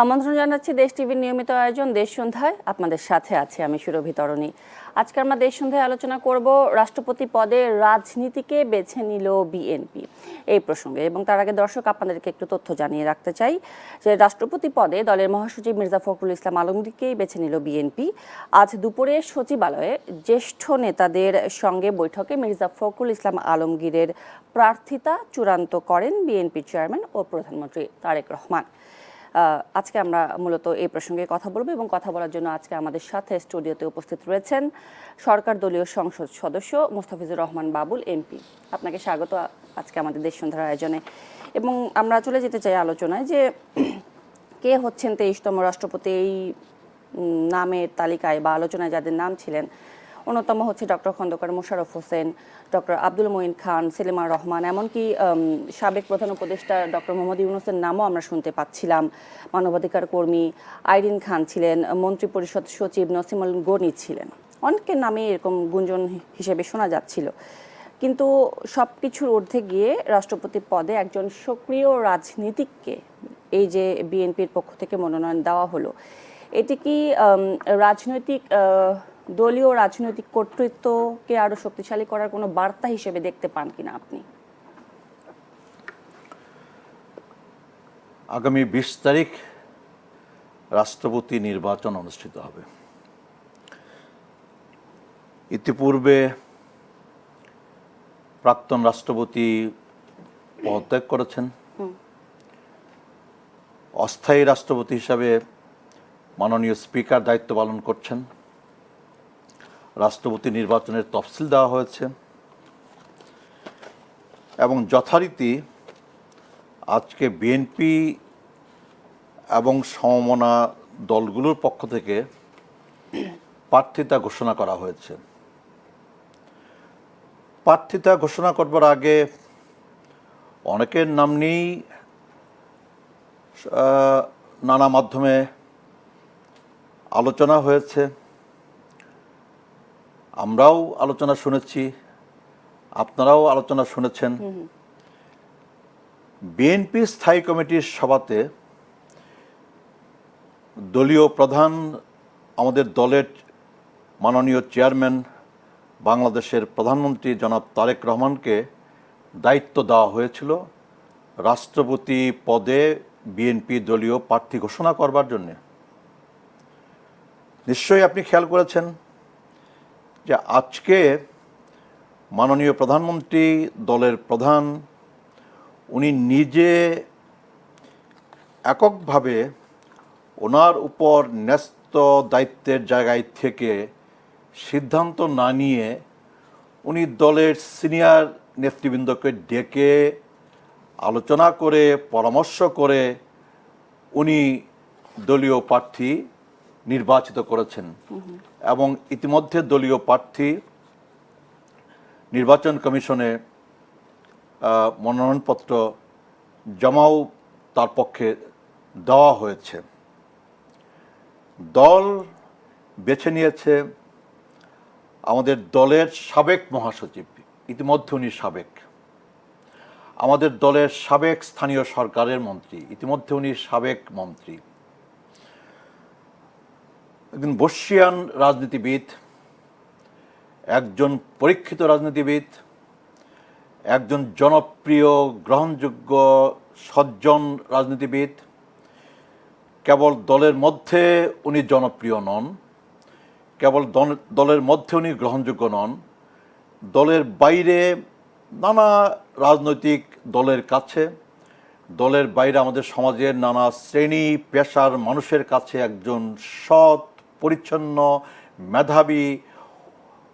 আমন্ত্রণ জানাচ্ছি দেশ টিভির নিয়মিত আয়োজন দেশ সন্ধ্যায়। আপনাদের সাথে আছি আমি সুরভি তরণী। আজকে আমরা দেশ সন্ধ্যায় আলোচনা করব রাষ্ট্রপতি পদে রাজনীতিকে বেছে নিল বিএনপি এই প্রসঙ্গে, এবং তার আগে দর্শক আপনাদেরকে একটু তথ্য জানিয়ে রাখতে চাই যে রাষ্ট্রপতি পদে দলের মহাসচিব মির্জা ফখরুল ইসলাম আলমগীরকেই বেছে নিল বিএনপি। আজ দুপুরে সচিবালয়ে জ্যেষ্ঠ নেতাদের সঙ্গে বৈঠকে মির্জা ফখরুল ইসলাম আলমগীরের প্রার্থিতা চূড়ান্ত করেন বিএনপির চেয়ারম্যান ও প্রধানমন্ত্রী তারেক রহমান। আজকে আমরা মূলত এই প্রসঙ্গে কথা বলবো, এবং কথা বলার জন্য আজকে আমাদের সাথে স্টুডিওতে উপস্থিত রয়েছেন সরকার দলীয় সংসদ সদস্য মোস্তাফিজুর রহমান বাবুল এমপি। আপনাকে স্বাগত আজকে আমাদের দেশ সন্ধ্যার আয়োজনে। এবং আমরা চলে যেতে চাই আলোচনায় যে কে হচ্ছেন 23তম রাষ্ট্রপতি। এই নামের তালিকায় বা আলোচনায় যাদের নাম ছিলেন অন্যতম হচ্ছে ডক্টর খন্দকার মোশাররফ হোসেন, ডক্টর আব্দুল মঈন খান, সেলিমা রহমান, এমনকি সাবেক প্রধান উপদেষ্টা ডক্টর মোহাম্মদ ইউনূসের নামও আমরা শুনতে পাচ্ছিলাম। মানবাধিকার কর্মী আইরিন খান ছিলেন, মন্ত্রী পরিষদ সচিব নসিমুল গনি ছিলেন। অনেকের নামে এরকম গুঞ্জন হিসেবে শোনা যাচ্ছিল, কিন্তু সব কিছুর ঊর্ধ্বে গিয়ে রাষ্ট্রপতি পদে একজন সক্রিয় রাজনীতিককে এই যে বিএনপির পক্ষ থেকে মনোনয়ন দেওয়া হলো, এটি কি রাজনৈতিক দলীয় রাজনৈতিক কর্তৃত্বকে আরো শক্তিশালী করার কোনো বার্তা হিসেবে দেখতে পান কিনা আপনি? আগামী 20 তারিখ রাষ্ট্রপতি নির্বাচন অনুষ্ঠিত হবে। ইতিপূর্বে প্রাক্তন রাষ্ট্রপতি পদত্যাগ করেছেন। অস্থায়ী রাষ্ট্রপতি হিসাবে মাননীয় স্পিকার দায়িত্ব পালন করছেন। রাষ্ট্রপতি নির্বাচনের তফসিল দেওয়া হয়েছে এবং যথারীতি আজকে বিএনপি এবং সমমনা দলগুলোর পক্ষ থেকে প্রার্থিতা ঘোষণা করা হয়েছে। প্রার্থিতা ঘোষণা করবার আগে অনেকের নাম নিয়েই নানা মাধ্যমে আলোচনা হয়েছে। আমরাও আলোচনা শুনেছি, আপনারাও আলোচনা শুনেছেন। বিএনপি স্থায়ী কমিটির সভাতে দলীয় প্রধান, আমাদের দলের মাননীয় চেয়ারম্যান, বাংলাদেশের প্রধানমন্ত্রী জনাব তারেক রহমানকে দায়িত্ব দেওয়া হয়েছিল রাষ্ট্রপতি পদে বিএনপি দলীয় প্রার্থী ঘোষণা করবার জন্য। নিশ্চয়ই আপনি খেয়াল করেছেন যে আজকে মাননীয় প্রধানমন্ত্রী, দলের প্রধান, উনি নিজে এককভাবে ওনার উপর ন্যস্ত দায়িত্বের জায়গায় থেকে সিদ্ধান্ত না নিয়ে উনি দলের সিনিয়র নেতৃবৃন্দকে ডেকে আলোচনা করে পরামর্শ করে উনি দলীয় প্রার্থী নির্বাচিত করেছেন। এবং ইতিমধ্যে দলীয় প্রার্থী নির্বাচন কমিশনে মনোনয়নপত্র জমাও তার পক্ষে দেওয়া হয়েছে। দল বেছে নিয়েছে আমাদের দলের সাবেক মহাসচিব, ইতিমধ্যে উনি সাবেক। আমাদের দলের সাবেক স্থানীয় সরকারের মন্ত্রী, ইতিমধ্যে উনি সাবেক মন্ত্রী। একজন বর্ষিয়ান রাজনীতিবিদ, একজন পরীক্ষিত রাজনীতিবিদ, একজন জনপ্রিয়, গ্রহণযোগ্য, সজ্জন রাজনীতিবিদ। কেবল দলের মধ্যে উনি জনপ্রিয় নন, কেবল দলের মধ্যে উনি গ্রহণযোগ্য নন, দলের বাইরে নানা রাজনৈতিক দলের কাছে, দলের বাইরে আমাদের সমাজের নানা শ্রেণী পেশার মানুষের কাছে একজন সৎ, পরিচ্ছন্ন, মেধাবী,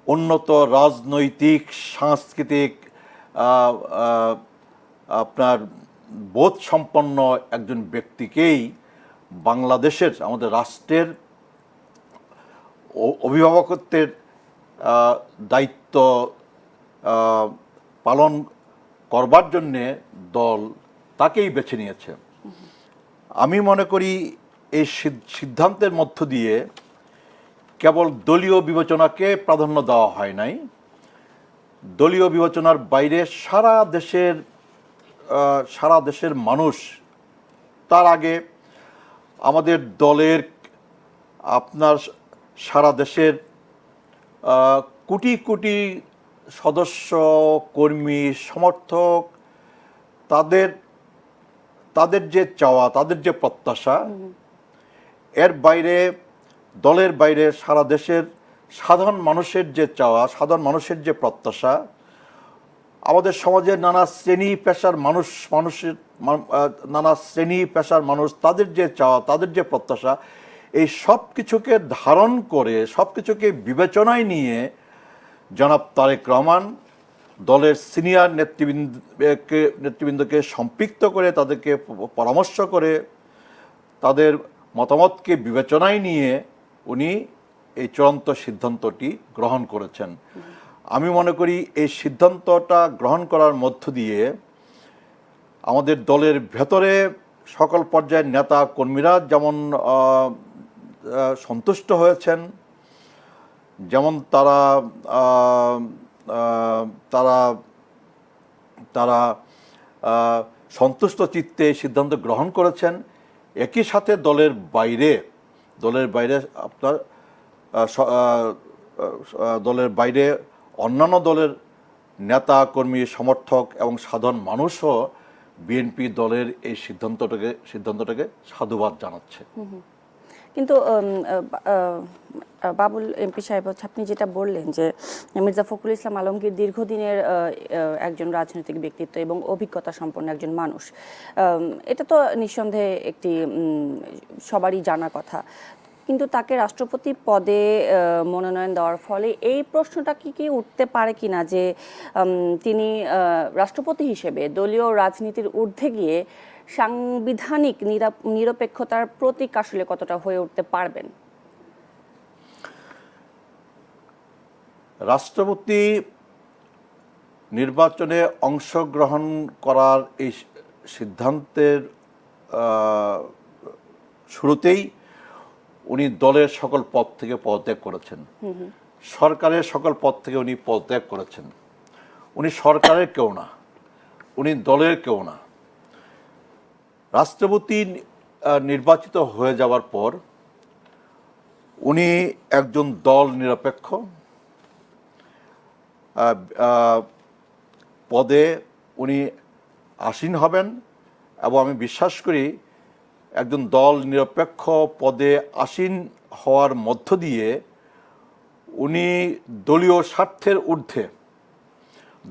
উন্নত রাজনৈতিক, সাংস্কৃতিক, আপনার বোধ সম্পন্ন একজন ব্যক্তিকেই বাংলাদেশের, আমাদের রাষ্ট্রের অভিভাবকত্বের দায়িত্ব পালন করবার জন্যে দল তাকেই বেছে নিয়েছে। আমি মনে করি এই সিদ্ধান্তের মধ্য দিয়ে কেবল দলীয় বিবেচনাকে প্রাধান্য দেওয়া হয় নাই, দলীয় বিবেচনার বাইরে সারা দেশের মানুষ, তার আগে আমাদের দলের আপনার সারা দেশের কোটি কোটি সদস্য, কর্মী, সমর্থক, তাদের তাদের যে চাওয়া, তাদের যে প্রত্যাশা, এর বাইরে, দলের বাইরে সারা দেশের সাধারণ মানুষের যে চাওয়া, সাধারণ মানুষের যে প্রত্যাশা, আমাদের সমাজের নানা শ্রেণী পেশার নানা শ্রেণী পেশার মানুষ, তাদের যে চাওয়া, তাদের যে প্রত্যাশা, এই সব কিছুকে ধারণ করে, সব কিছুকে বিবেচনায় নিয়ে জনাব তারেক রহমান দলের সিনিয়র নেতৃবৃন্দকে সম্পৃক্ত করে, তাদেরকে পরামর্শ করে, তাদের মতামতকে বিবেচনায় নিয়ে উনি এই চূড়ান্ত সিদ্ধান্তটি গ্রহণ করেছেন। আমি মনে করি এই সিদ্ধান্তটা গ্রহণ করার মধ্য দিয়ে আমাদের দলের ভেতরে সকল পর্যায়ের নেতা কর্মীরা যেমন সন্তুষ্ট হয়েছেন, যেমন তারা তারা তারা সন্তুষ্ট চিত্তে সিদ্ধান্ত গ্রহণ করেছেন। একই সাথে দলের বাইরে আপনার দলের বাইরে অন্যান্য দলের নেতা কর্মী, সমর্থক এবং সাধারণ মানুষও বিএনপি দলের এই সিদ্ধান্তটাকে সাধুবাদ জানাচ্ছে। কিন্তু বাবুল এমপি সাহেব, আপনি যেটা বললেন যে মির্জা ফখরুল ইসলাম আলমগীর দীর্ঘদিনের একজন রাজনৈতিক ব্যক্তিত্ব এবং অভিজ্ঞতা সম্পন্ন একজন মানুষ, এটা তো নিঃসন্দেহে একটি সবারই জানা কথা, কিন্তু তাকে রাষ্ট্রপতি পদে মনোনয়ন দেওয়ার ফলে এই প্রশ্নটা কি উঠতে পারে কিনা যে তিনি রাষ্ট্রপতি হিসেবে দলীয় রাজনীতির ঊর্ধ্বে গিয়ে সাংবিধানিক নিরপেক্ষতার প্রতীক আসলে কতটা হয়ে উঠতে পারবেন? রাষ্ট্রপতি নির্বাচনে অংশগ্রহণ করার এই সিদ্ধান্তের শুরুতেই উনি দলের সকল পদ থেকে পদত্যাগ করেছেন, সরকারের সকল পদ থেকে উনি পদত্যাগ করেছেন। উনি সরকারের কেউ না, উনি দলের কেউ না। রাষ্ট্রপতি নির্বাচিত হয়ে যাওয়ার পর উনি একজন দল নিরপেক্ষ পদে উনি আসীন হবেন, এবং আমি বিশ্বাস করি একজন দল নিরপেক্ষ পদে আসীন হওয়ার মধ্য দিয়ে উনি দলীয় স্বার্থের ঊর্ধ্বে,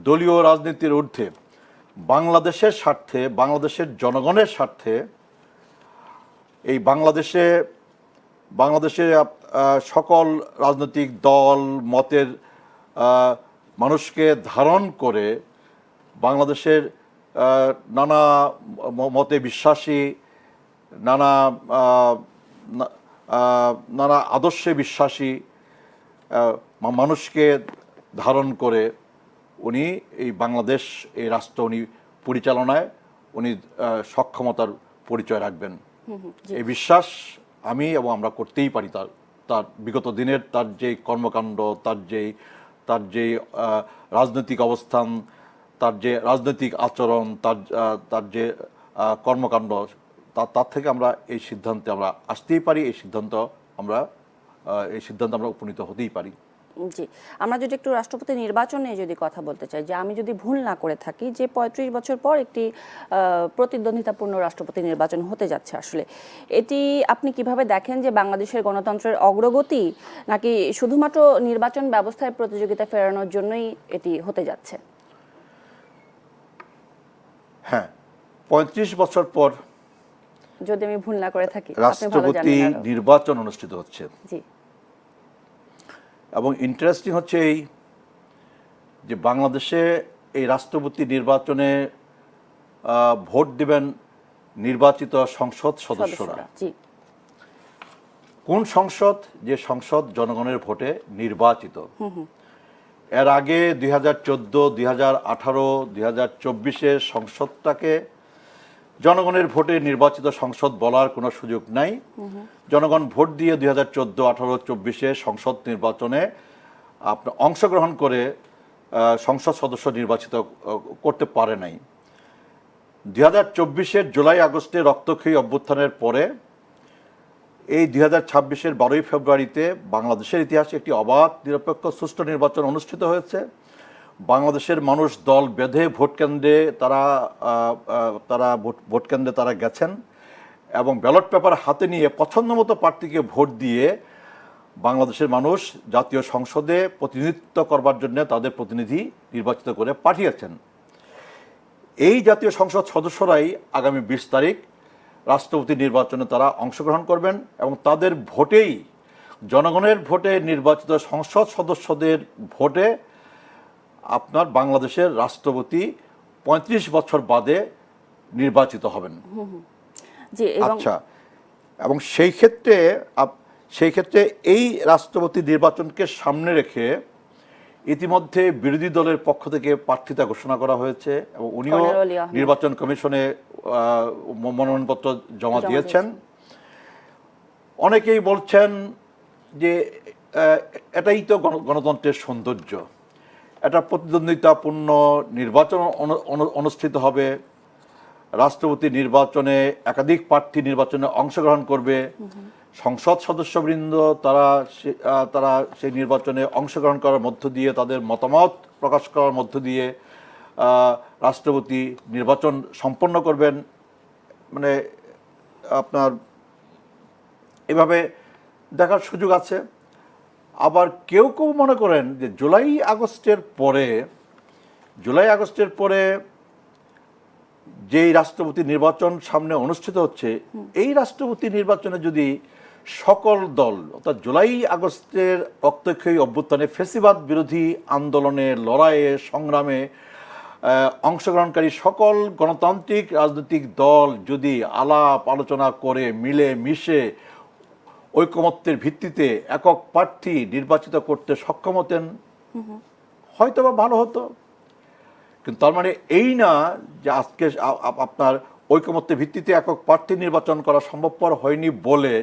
দলীয় রাজনীতির ঊর্ধ্বে বাংলাদেশের স্বার্থে, বাংলাদেশের জনগণের স্বার্থে, এই বাংলাদেশে সকল রাজনৈতিক দল মতের মানুষকে ধারণ করে, বাংলাদেশের নানা মতে বিশ্বাসী, নানা আদর্শে বিশ্বাসী মানুষকে ধারণ করে উনি এই বাংলাদেশ, এই রাষ্ট্র উনি পরিচালনায় উনি সক্ষমতার পরিচয় রাখবেন। এই বিশ্বাস আমি এবং আমরা করতেই পারি। তার বিগত দিনের তার যে কর্মকাণ্ড, তার যে রাজনৈতিক অবস্থান, তার যে রাজনৈতিক আচরণ, তার যে কর্মকাণ্ড, তার থেকে আমরা এই সিদ্ধান্তে আমরা আসতেই পারি, এই সিদ্ধান্তে আমরা উপনীত হতেই পারি। জি, আমরা যদি একটু রাষ্ট্রপতি নির্বাচনে যদি কথা বলতে চাই, যে আমি যদি ভুল না করে থাকি যে ৩৫ বছর পর একটি প্রতিদ্বন্দ্বিতাপূর্ণ রাষ্ট্রপতি নির্বাচন হতে যাচ্ছে, আসলে এটি আপনি কিভাবে দেখেন? যে বাংলাদেশের গণতন্ত্রের অগ্রগতি, নাকি শুধুমাত্র নির্বাচন ব্যবস্থায় প্রতিযোগিতা ফেরানোর জন্যই এটি হতে যাচ্ছে? হ্যাঁ, ৩৫ বছর পর যদি আমি ভুল না করে থাকি রাষ্ট্রপতি নির্বাচন অনুষ্ঠিত হচ্ছে। জি, এবং ইন্টারেস্টিং হচ্ছে এই যে বাংলাদেশে এই রাষ্ট্রপতি নির্বাচনে ভোট দিবেন নির্বাচিত সংসদ সদস্যরা। কোন সংসদ? যে সংসদ জনগণের ভোটে নির্বাচিত। এর আগে 2014, 2018, 2024-এর সংসদটাকে জনগণের ভোটে নির্বাচিত সংসদ বলার কোনো সুযোগ নাই। জনগণ ভোট দিয়ে 2014, 18, 24-এ সংসদ নির্বাচনে আপনার অংশগ্রহণ করে সংসদ সদস্য নির্বাচিত করতে পারে নাই। 2024-এর জুলাই আগস্টে রক্তক্ষয়ী অভ্যুত্থানের পরে এই 2026-এর 12ই ফেব্রুয়ারিতে বাংলাদেশের ইতিহাসে একটি অবাধ নিরপেক্ষ সুষ্ঠু নির্বাচন অনুষ্ঠিত হয়েছে। বাংলাদেশের মানুষ দল বেঁধে ভোটকেন্দ্রে তারা গেছেন এবং ব্যালট পেপার হাতে নিয়ে পছন্দমতো প্রার্থীকে ভোট দিয়ে বাংলাদেশের মানুষ জাতীয় সংসদে প্রতিনিধিত্ব করবার জন্য তাদের প্রতিনিধি নির্বাচিত করে পাঠিয়েছেন। এই জাতীয় সংসদ সদস্যরাই আগামী 20 তারিখ রাষ্ট্রপতি নির্বাচনে তারা অংশগ্রহণ করবেন এবং তাদের ভোটেই, জনগণের ভোটে নির্বাচিত সংসদ সদস্যদের ভোটে আপনার বাংলাদেশের রাষ্ট্রপতি 35 বছর বাদে নির্বাচিত হবেন। আচ্ছা, এবং সেই ক্ষেত্রে এই রাষ্ট্রপতি নির্বাচনকে সামনে রেখে ইতিমধ্যে বিরোধী দলের পক্ষ থেকে প্রার্থিতা ঘোষণা করা হয়েছে এবং উনিও নির্বাচন কমিশনে মনোনয়নপত্র জমা দিয়েছেন। অনেকেই বলছেন যে এটাই তো গণতন্ত্রের সৌন্দর্য, এটা প্রতিদ্বন্দ্বিতাপূর্ণ নির্বাচন অনুষ্ঠিত হবে, রাষ্ট্রপতি নির্বাচনে একাধিক প্রার্থী নির্বাচনে অংশগ্রহণ করবে, সংসদ সদস্যবৃন্দ তারা সেই নির্বাচনে অংশগ্রহণ করার মধ্য দিয়ে তাদের মতামত প্রকাশ করার মধ্য দিয়ে রাষ্ট্রপতি নির্বাচন সম্পন্ন করবেন। মানে আপনার এভাবে দেখার সুযোগ আছে। আবার কেউ কেউ মনে করেন যে জুলাই আগস্টের পরে যেই রাষ্ট্রপতি নির্বাচন সামনে অনুষ্ঠিত হচ্ছে, এই রাষ্ট্রপতি নির্বাচনে যদি সকল দল অর্থাৎ জুলাই আগস্টের রক্তক্ষয়ী অভ্যুত্থানে ফ্যাসিবাদ বিরোধী আন্দোলনে, লড়াইয়ে, সংগ্রামে অংশগ্রহণকারী সকল গণতান্ত্রিক রাজনৈতিক দল যদি আলাপ আলোচনা করে মিলে মিশে ঐকমত্যের ভিত্তিতে একক প্রার্থী নির্বাচিত করতে সক্ষম হতেন, হয়তো বা ভালো হতো। কিন্তু তার মানে এই না যে আজকে আপনার ঐকমত্যের ভিত্তিতে একক প্রার্থী নির্বাচন করা সম্ভবপর হয়নি বলে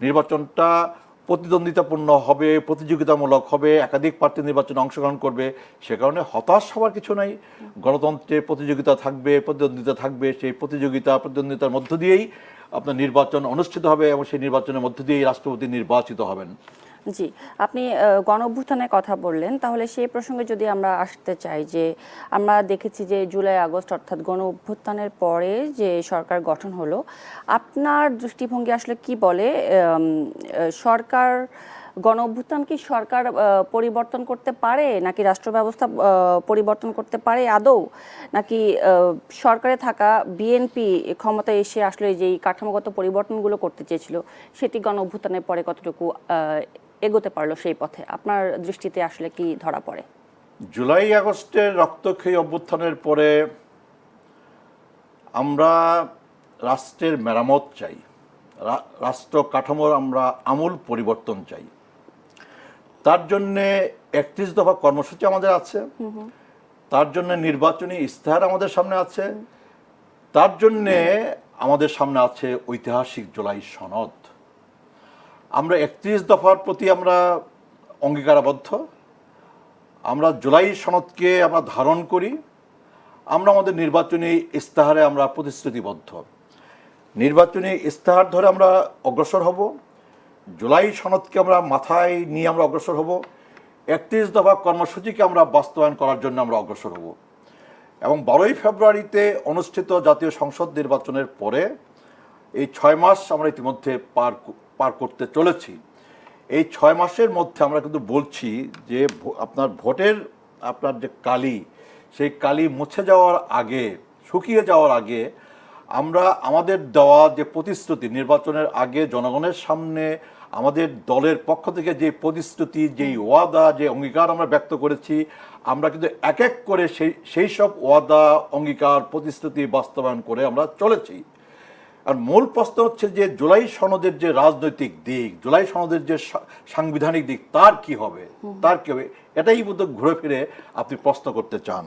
নির্বাচনটা প্রতিদ্বন্দ্বিতাপূর্ণ হবে, প্রতিযোগিতামূলক হবে, একাধিক প্রার্থী নির্বাচনে অংশগ্রহণ করবে, সে কারণে হতাশ হওয়ার কিছু নাই। গণতন্ত্রে প্রতিযোগিতা থাকবে, প্রতিদ্বন্দ্বিতা থাকবে, সেই প্রতিদ্বন্দ্বিতার মধ্য দিয়েই আপনার নির্বাচন অনুষ্ঠিত হবে এবং সেই নির্বাচনের মধ্য দিয়েই রাষ্ট্রপতি নির্বাচিত হবেন। জি, আপনি গণ অভ্যুত্থানের কথা বললেন, তাহলে সেই প্রসঙ্গে যদি আমরা আসতে চাই, যে আমরা দেখেছি যে জুলাই আগস্ট অর্থাৎ গণ অভ্যুত্থানের পরে যে সরকার গঠন হলো, আপনার দৃষ্টিভঙ্গি আসলে কি বলে? সরকার, গণ অভ্যুত্থান কি সরকার পরিবর্তন করতে পারে, নাকি রাষ্ট্র ব্যবস্থা পরিবর্তন করতে পারে আদৌ, নাকি সরকারে থাকা বিএনপি ক্ষমতায় এসে আসলে যেই কাঠামোগত পরিবর্তনগুলো করতে চেয়েছিল সেটি গণ অভ্যুত্থানের পরে কতটুকু এগোতে পারলো সেই পথে? আপনার দৃষ্টিতে আসলে কি ধরা পড়ে? জুলাই আগস্টের রক্তক্ষয়ী অভ্যুত্থানের পরে আমরা রাষ্ট্রের মেরামত চাই, রাষ্ট্র কাঠামোর আমরা আমূল পরিবর্তন চাই। তার জন্যে 31 দফা কর্মসূচি আমাদের আছে, তার জন্য নির্বাচনী ইস্তেহার আমাদের সামনে আছে, তার জন্যে আমাদের সামনে আছে ঐতিহাসিক জুলাই সনদ। আমরা 31 দফার প্রতি আমরা অঙ্গীকারাবদ্ধ, আমরা জুলাই সনদকে আমরা ধারণ করি, আমরা আমাদের নির্বাচনী ইস্তেহারে আমরা প্রতিশ্রুতিবদ্ধ। নির্বাচনী ইস্তেহার ধরে আমরা অগ্রসর হব, জুলাই সনদকে আমরা মাথায় নিয়ে আমরা অগ্রসর হব, 31 দফা কর্মসূচিকে আমরা বাস্তবায়ন করার জন্য আমরা অগ্রসর হব। এবং 12ই ফেব্রুয়ারিতে অনুষ্ঠিত জাতীয় সংসদ নির্বাচনের পরে এই 6 মাস আমরা ইতিমধ্যে পার করতে চলেছি। এই 6 মাসের মধ্যে আমরা কিন্তু বলছি যে আপনার ভোটের আপনার যে কালি, সেই কালি মুছে যাওয়ার আগে, শুকিয়ে যাওয়ার আগে আমরা আমাদের দেওয়া যে প্রতিশ্রুতি, নির্বাচনের আগে জনগণের সামনে আমাদের দলের পক্ষ থেকে যে প্রতিশ্রুতি, যেই ওয়াদা, যে অঙ্গীকার আমরা ব্যক্ত করেছি, আমরা কিন্তু এক এক করে সেই সব ওয়াদা, অঙ্গীকার, প্রতিশ্রুতি বাস্তবায়ন করে আমরা চলেছি। আর মূল প্রশ্ন হচ্ছে যে জুলাই সনদের যে রাজনৈতিক দিক, জুলাই সনদের যে সাংবিধানিক দিক, তার কি হবে, এটাই বোধ ঘুরে ফিরে আপনি প্রশ্ন করতে চান।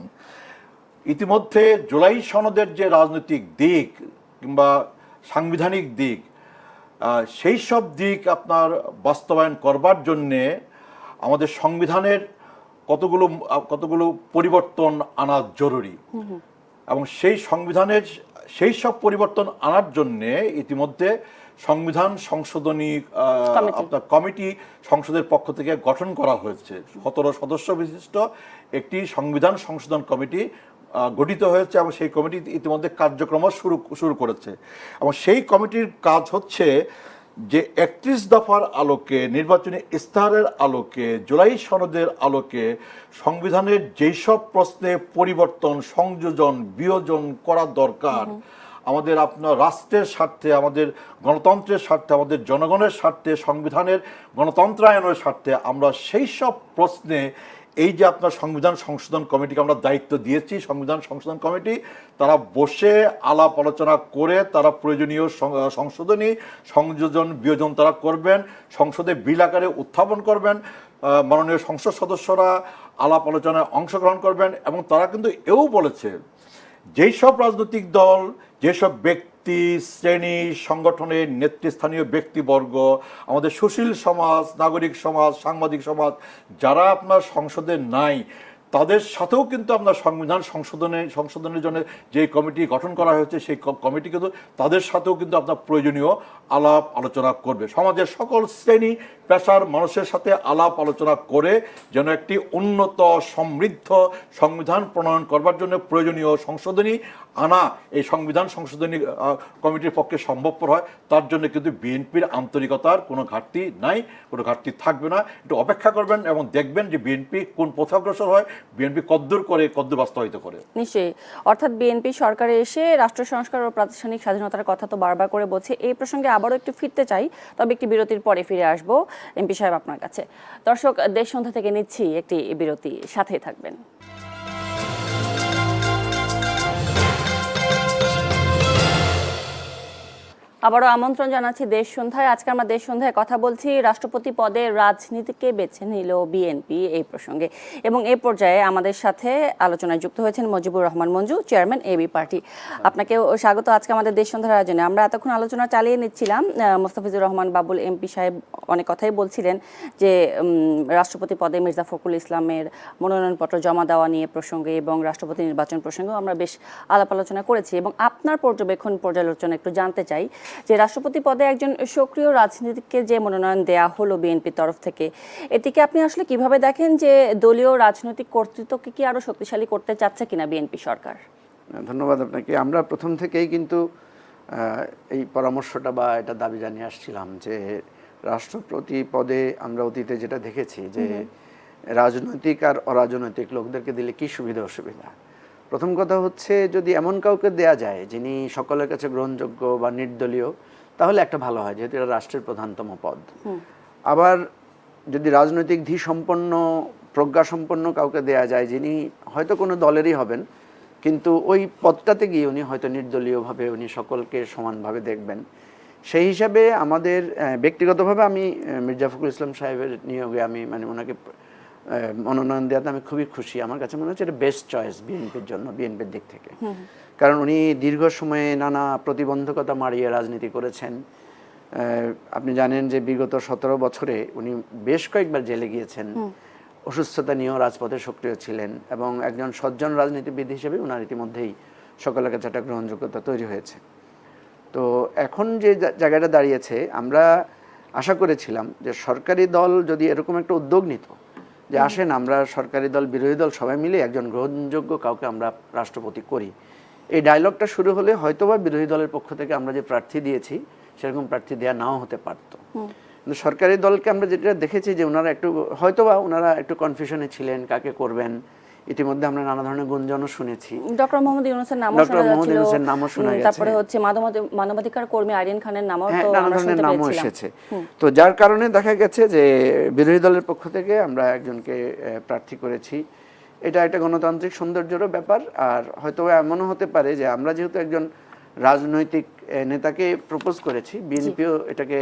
ইতিমধ্যে জুলাই সনদের যে রাজনৈতিক দিক কিংবা সাংবিধানিক দিক, সেই সব দিক আপনার বাস্তবায়ন করবার জন্যে আমাদের সংবিধানের কতগুলো পরিবর্তন আনা জরুরি এবং সেই সংবিধানের সেই সব পরিবর্তন আনার জন্যে ইতিমধ্যে সংবিধান সংশোধনী আপনার কমিটি সংসদের পক্ষ থেকে গঠন করা হয়েছে। 17 সদস্য বিশিষ্ট একটি সংবিধান সংশোধন কমিটি গঠিত হয়েছে এবং সেই কমিটি ইতিমধ্যে কার্যক্রম শুরু করেছে। এবং সেই কমিটির কাজ হচ্ছে যে 31 দফার আলোকে, নির্বাচনী ইস্তাহারের আলোকে, জুলাই সনদের আলোকে সংবিধানের যেই সব প্রশ্নে পরিবর্তন, সংযোজন, বিয়োজন করা দরকার, আমাদের আপনার রাষ্ট্রের স্বার্থে, আমাদের গণতন্ত্রের স্বার্থে, আমাদের জনগণের স্বার্থে, সংবিধানের গণতন্ত্রায়নের স্বার্থে, আমরা সেই সব প্রশ্নে এই যে আপনার সংবিধান সংশোধন কমিটিকে আমরা দায়িত্ব দিয়েছি, সংবিধান সংশোধন কমিটি তারা বসে আলাপ আলোচনা করে তারা প্রয়োজনীয় সংশোধনী, সংযোজন, বিয়োজন তারা করবেন, সংসদে বিল আকারে উত্থাপন করবেন, মাননীয় সংসদ সদস্যরা আলাপ আলোচনায় অংশগ্রহণ করবেন। এবং তারা কিন্তু এও বলেছে যেই সব রাজনৈতিক দল, যেসব ব্যক্তি, শ্রেণী, সংগঠনের নেতৃস্থানীয় ব্যক্তিবর্গ, আমাদের সুশীল সমাজ, নাগরিক সমাজ, সাংবাদিক সমাজ যারা আপনার সংসদে নাই, তাদের সাথেও কিন্তু আপনার সংবিধান সংশোধনের জন্য যে কমিটি গঠন করা হয়েছে সেই কমিটি কিন্তু তাদের সাথেও কিন্তু আপনার প্রয়োজনীয় আলাপ আলোচনা করবে। সমাজের সকল শ্রেণী পেশার মানুষের সাথে আলাপ আলোচনা করে যেন একটি উন্নত সমৃদ্ধ সংবিধান প্রণয়ন করবার জন্য প্রয়োজনীয় সংশোধনী আনা এই সংবিধান সংশোধনী কমিটির পক্ষে সম্ভবপর হয়। তার জন্য কিন্তু বিএনপির আন্তরিকতার কোনো ঘাটতি নাই, কোনো ঘাটতি থাকবে না। একটু অপেক্ষা করবেন এবং দেখবেন যে বিএনপি কোন পথে অগ্রসর হয়, বিএনপি কদ্দূর করে, কদ্দূর বাস্তবায়িত করে। নিশ্চয়ই, অর্থাৎ বিএনপি সরকারে এসে রাষ্ট্র সংস্কার ও প্রাতিষ্ঠানিক স্বাধীনতার কথা তো বারবার করে বলছে। এই প্রসঙ্গে আবারও একটু ফিরতে চাই, তবে একটি বিরতির পরে ফিরে আসবো এমপি সাহেব আপনার কাছে। দর্শক, দেশ সন্ধ্যা থেকে নিচ্ছি একটি বিরতি, সাথেই থাকবেন। আবারও আমন্ত্রণ জানাচ্ছি দেশ সন্ধ্যায়। আজকে আমরা দেশ সন্ধ্যায় কথা বলছি রাষ্ট্রপতি পদে রাজনীতিকে বেছে নিল বিএনপি এই প্রসঙ্গে, এবং এই পর্যায়ে আমাদের সাথে আলোচনায় যুক্ত হয়েছেন Mujibur Rahman Manju, chairman AB party. আপনাকেও স্বাগত আজকে আমাদের দেশ সন্ধ্যার আয়োজনে। আমরা এতক্ষণ আলোচনা চালিয়ে নিচ্ছিলাম, মোস্তাফিজুর রহমান বাবুল এমপি সাহেব অনেক কথাই বলছিলেন যে রাষ্ট্রপতি পদে মির্জা ফখরুল ইসলামের মনোনয়নপত্র জমা দেওয়া নিয়ে প্রসঙ্গে এবং রাষ্ট্রপতি নির্বাচন প্রসঙ্গেও আমরা বেশ আলাপ আলোচনা করেছি। এবং আপনার পর্যালোচনা একটু জানতে চাই যে রাষ্ট্রপতি পদে একজন সক্রিয় রাজনীতিককে যে মনোনয়ন দেয়া হলো বিএনপির তরফ থেকে, এটিকে আপনি আসলে কিভাবে দেখেন? যে দলীয় রাজনৈতিক কর্তৃত্বকে কি আরো শক্তিশালী করতে চাচ্ছে কিনা বিএনপি সরকার? ধন্যবাদ আপনাকে। আমরা প্রথম থেকেই কিন্তু এই পরামর্শটা বা এটা দাবি জানিয়ে আসছিলাম যে রাষ্ট্রপতি পদে আমরা অতীতে যেটা দেখেছি যে রাজনৈতিক আর অরাজনৈতিক লোকদেরকে দিলে কি সুবিধা অসুবিধা। প্রথম কথা হচ্ছে যদি এমন কাউকে দেয়া যায় যিনি সকলের কাছে গ্রহণযোগ্য বা নির্দলীয়, তাহলে একটা ভালো হয়, যেহেতু এটা রাষ্ট্রের প্রধানতম পদ। আবার যদি রাজনৈতিক ধীসম্পন্ন, প্রজ্ঞাসম্পন্ন কাউকে দেয়া যায় যিনি হয়তো কোনো দলেরই হবেন, কিন্তু ওই পদটাতে গিয়ে উনি হয়তো নির্দলীয়ভাবে উনি সকলকে সমানভাবে দেখবেন, সেই হিসাবে আমাদের ব্যক্তিগতভাবে আমি মির্জা ফখরুল ইসলাম সাহেবের নিয়োগে আমি ওনাকে মনোনয়ন দেওয়াতে আমি খুবই খুশি। আমার কাছে মনে হচ্ছে এটা বেস্ট চয়েস বিএনপির জন্য, বিএনপির দিক থেকে। কারণ উনি দীর্ঘ সময়ে নানা প্রতিবন্ধকতা মারিয়ে রাজনীতি করেছেন। আপনি জানেন যে বিগত 17 বছরে উনি বেশ কয়েকবার জেলে গিয়েছেন, অসুস্থতা নিয়েও রাজপথে সক্রিয় ছিলেন, এবং একজন সজ্জন রাজনীতিবিদ হিসেবে ওনার ইতিমধ্যেই সকলের কাছে একটা গ্রহণযোগ্যতা তৈরি হয়েছে। তো এখন যে জায়গাটা দাঁড়িয়েছে, আমরা আশা করেছিলাম যে সরকারি দল যদি এরকম একটা উদ্যোগ নিত যে আসেন আমরা সরকারি দল বিরোধী দল সবাই মিলে একজন গ্রহণযোগ্য কাউকে আমরা রাষ্ট্রপতি করি, এই ডায়লগটা শুরু হলে হয়তোবা বিরোধী দলের পক্ষ থেকে আমরা যে প্রার্থী দিয়েছি সেরকম প্রার্থী দেওয়া নাও হতে পারতো। কিন্তু সরকারি দলকে আমরা যেটা দেখেছি যে ওনারা ওনারা একটু কনফিউশনে ছিলেন কাকে করবেন। ইতিমধ্যে আমরা নানা ধরনের গুঞ্জনও শুনেছি, ডক্টর মোহাম্মদ ইউনূসের নামও শোনা গেছে, তারপরে হচ্ছে মানবাধিকার কর্মী আরিয়ান খানের নামও নানা ধরনের নামও এসেছে। তো যার কারণে দেখা গেছে যে বিরোধী দলের পক্ষ থেকে আমরা একজনকে প্রার্থী করেছি। এটা একটা গণতান্ত্রিক সৌন্দর্যেরও ব্যাপার। আর হয়তো এমনও হতে পারে যে আমরা যেহেতু একজন রাজনৈতিক নেতাকে প্রপোজ করেছি, বিএনপিও এটাকে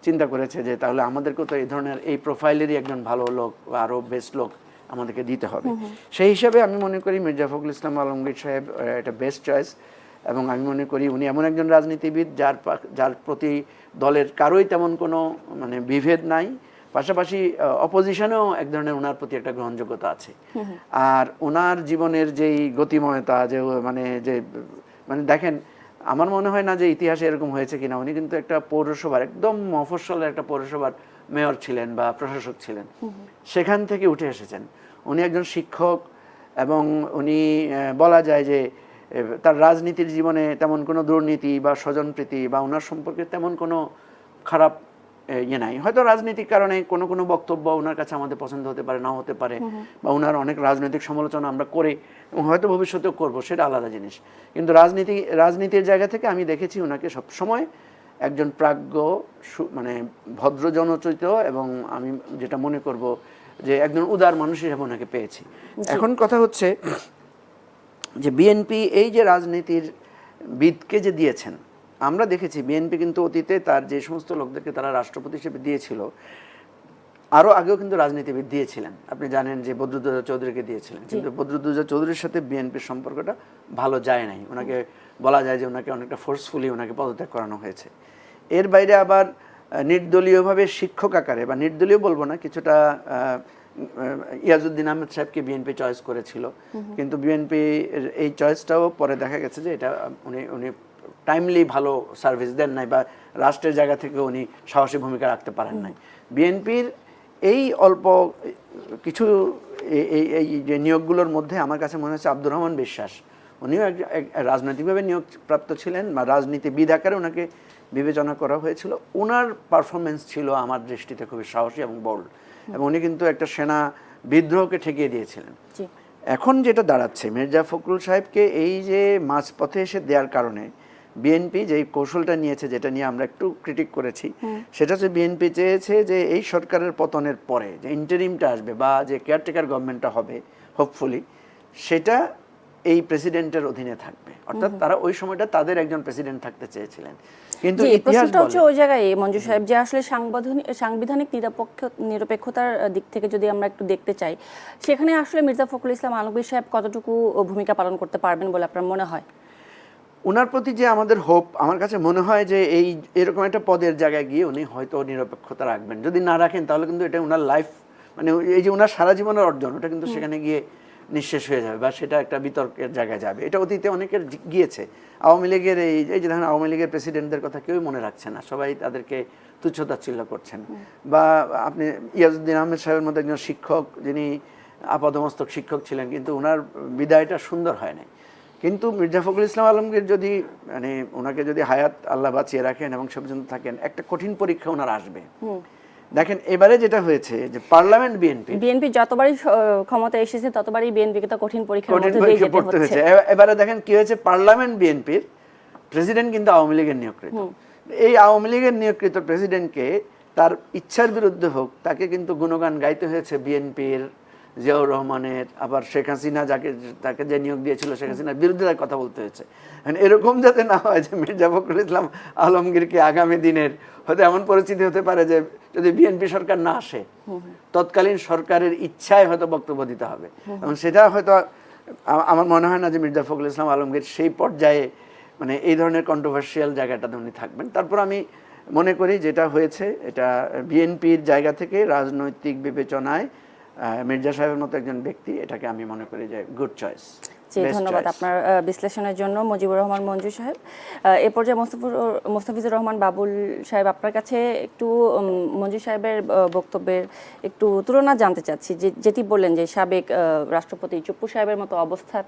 চিন্তা করেছে যে তাহলে আমাদেরকেও তো এই ধরনের এই প্রোফাইলেরই একজন ভালো লোক বা আরও বেস্ট লোক আমাদেরকে দিতে হবে। সেই হিসাবে আমি মনে করি মির্জা ফখরুল ইসলাম আলমগীর সাহেব এটা বেস্ট চয়েস, এবং আমি মনে করি উনি এমন একজন রাজনীতিবিদ যার প্রতি দলের কারোই তেমন কোনো বিভেদ নাই, পাশাপাশি অপোজিশনেও এক ধরনের ওনার প্রতি একটা গ্রহণযোগ্যতা আছে। আর ওনার জীবনের যেই গতিময়তা, যে দেখেন আমার মনে হয় না যে ইতিহাসে এরকম হয়েছে কিনা। উনি কিন্তু একটা পৌরসভার, একদম মফস্বলের একটা পৌরসভার মেয়র ছিলেন বা প্রশাসক ছিলেন, সেখান থেকে উঠে এসেছেন। উনি একজন শিক্ষক এবং উনি বলা যায় যে তার রাজনীতির জীবনে তেমন কোনো দুর্নীতি বা স্বজনপ্রীতি বা ওনার সম্পর্কে তেমন কোনো খারাপ ইয়ে নাই। হয়তো রাজনৈতিক কারণে কোনো কোনো বক্তব্য ওনার কাছে আমাদের পছন্দ হতে পারে, নাও হতে পারে, বা ওনার অনেক রাজনৈতিক সমালোচনা আমরা করি এবং হয়তো ভবিষ্যতেও করবো, সেটা আলাদা জিনিস। কিন্তু রাজনীতির জায়গা থেকে আমি দেখেছি ওনাকে সবসময় একজন প্রাজ্ঞ, মানে ভদ্র জনচরিত, এবং আমি যেটা মনে করব যে একজন উদার মানুষ হিসেবে ওনাকে পেয়েছি। এখন কথা হচ্ছে যে বিএনপি এই যে রাজনীতির বিদকে যে দিয়েছেন, আমরা দেখেছি বিএনপি কিন্তু অতীতে তার যে সমস্ত লোকদেরকে তারা রাষ্ট্রপতি হিসেবে দিয়েছিল, আরও আগেও কিন্তু রাজনীতিবিদ দিয়েছিলেন। আপনি জানেন যে বদরুদ্দোজা চৌধুরীকে দিয়েছিলেন, কিন্তু বদরুদ্দোজা চৌধুরীর সাথে বিএনপির সম্পর্কটা ভালো যায় নাই। ওনাকে বলা যায় যে ওনাকে অনেকটা ফোর্সফুলি ওনাকে পদত্যাগ করানো হয়েছে। এর বাইরে আবার নির্দলীয়ভাবে শিক্ষক আকারে, বা নির্দলীয় বলবো না, কিছুটা ইয়াজউদ্দিন আহমেদ সাহেবকে বিএনপি চয়েস করেছিল, কিন্তু বিএনপি এই চয়েসটাও পরে দেখা গেছে যে এটা উনি টাইমলি ভালো সার্ভিস দেন নাই, বা রাষ্ট্রের জায়গা থেকে উনি সাহসী ভূমিকা রাখতে পারেন নাই। বিএনপির এই অল্প কিছু এই যে নিয়োগগুলোর মধ্যে আমার কাছে মনে হচ্ছে আব্দুর রহমান বিশ্বাস, উনিও রাজনৈতিকভাবে নিয়োগপ্রাপ্ত ছিলেন, বা রাজনীতিবিদ আকারে ওনাকে বিবেচনা করা হয়েছিল। ওনার পারফরমেন্স ছিল আমার দৃষ্টিতে খুবই সাহসী এবং বোল্ড, এবং উনি কিন্তু একটা সেনা বিদ্রোহকে ঠেকিয়ে দিয়েছিলেন। এখন যেটা দাঁড়াচ্ছে, মির্জা ফখরুল সাহেবকে এই যে মাঝপথে এসে দেওয়ার কারণে বিএনপি যে কৌশলটা নিয়েছে, যেটা নিয়ে আমরা একটু ক্রিটিক করেছি, সেটা হচ্ছে বিএনপি চেয়েছে যে এই সরকারের পতনের পরে যে ইন্টারিমটা আসবে বা যে কেয়ারটেকার গভর্নমেন্টটা হবে হোপফুলি, সেটা এই প্রেসিডেন্টের অধীনে থাকবে। অর্থাৎ তারা ওই সময়টা তাদের একজন প্রেসিডেন্ট থাকতে চেয়েছিলেন। কিন্তু ইতিহাস হচ্ছে ওই জায়গায় মঞ্জু সাহেব যে আসলে সাংবিধানিক নিরপেক্ষতার দিক থেকে যদি আমরা একটু দেখতে চাই, সেখানে আসলে মির্জা ফখরুল ইসলাম আলমগীর সাহেব কতটুকু ভূমিকা পালন করতে পারবেন বলে আপনার মনে হয়? ওনার প্রতি যে আমাদের হোপ, আমার কাছে মনে হয় যে এরকম একটা পদের জায়গায় গিয়ে উনি হয়তো নিরপেক্ষতা রাখবেন। যদি না রাখেন তাহলে কিন্তু এটা ওনার লাইফ, মানে এই যে ওনার সারা জীবনের অর্জন, ওটা কিন্তু সেখানে গিয়ে নিঃশেষ হয়ে যাবে, বা সেটা একটা বিতর্কের জায়গায় যাবে। এটা অতীতে অনেকের গিয়েছে। আওয়ামী লীগের এই যে ধরেন আওয়ামী লীগের প্রেসিডেন্টদের কথা কেউই মনে রাখছে না, সবাই তাদেরকে তুচ্ছতাচ্ছিল্য করছেন। বা আপনি ইয়াজউদ্দিন আহমেদ সাহেবের মতো একজন শিক্ষক, যিনি আপাদমস্তক শিক্ষক ছিলেন, কিন্তু ওনার বিদায়টা সুন্দর হয় নাই। কিন্তু মির্জা ফখরুল ইসলাম আলমগীর যদি মানে ওনাকে যদি হায়াত আল্লাহ বাঁচিয়ে রাখেন এবং সে পর্যন্ত থাকেন, একটা কঠিন পরীক্ষা ওনার আসবে। দেখেন এবারে যেটা হয়েছে যে পার্লামেন্ট বিএনপি যতবারই ক্ষমতায় এসেছে ততবারই বিএনপিকে তো কঠিন পরীক্ষার মধ্যে দিয়ে যেতে হচ্ছে। এবারে দেখেন কি হয়েছে, পার্লামেন্ট বিএনপির প্রেসিডেন্ট কিন্তু আওয়ামী লীগের নিয়োগকৃত। এই আওয়ামী লীগের নিয়োগকৃত প্রেসিডেন্টকে তার ইচ্ছার বিরুদ্ধে হোক, তাকে কিন্তু গুণগান গাইতে হয়েছে বিএনপির, জিয়াউর রহমানের, আবার শেখ হাসিনা তাকে যে নিয়োগ দিয়েছিল শেখ হাসিনার বিরুদ্ধে তার কথা বলতে হয়েছে। এরকম যাতে না হয় যে মির্জা ফখরুল ইসলাম আলমগীরকে আগামী দিনের হয়তো এমন পরিস্থিতি হতে পারে যে যদি বিএনপি সরকার না আসে, তৎকালীন সরকারের ইচ্ছায় হয়তো বক্তব্য দিতে হবে, এবং সেটা হয়তো আমার মনে হয় না যে মির্জা ফখরুল ইসলাম আলমগীর সেই পর্যায়ে মানে এই ধরনের কন্ট্রোভার্সিয়াল জায়গাটাতে উনি থাকবেন। তারপর আমি মনে করি যেটা হয়েছে, এটা বিএনপির জায়গা থেকে রাজনৈতিক বিবেচনায় মির্জা সাহেবের মতো একজন ব্যক্তি, এটাকে আমি মনে করি যে গুড চয়েস। ধন্যবাদ আপনার বিশ্লেষণের জন্য মজিবুর রহমান মঞ্জু সাহেব। এ পর্যায়ে মোস্তাফিজুর রহমান বাবুল সাহেব, আপনার কাছে একটু মঞ্জু সাহেবের বক্তব্যের একটু তুলনা জানতে চাচ্ছি, যেটি বললেন যে সাবেক রাষ্ট্রপতি চুপ্পু সাহেবের মতো অবস্থা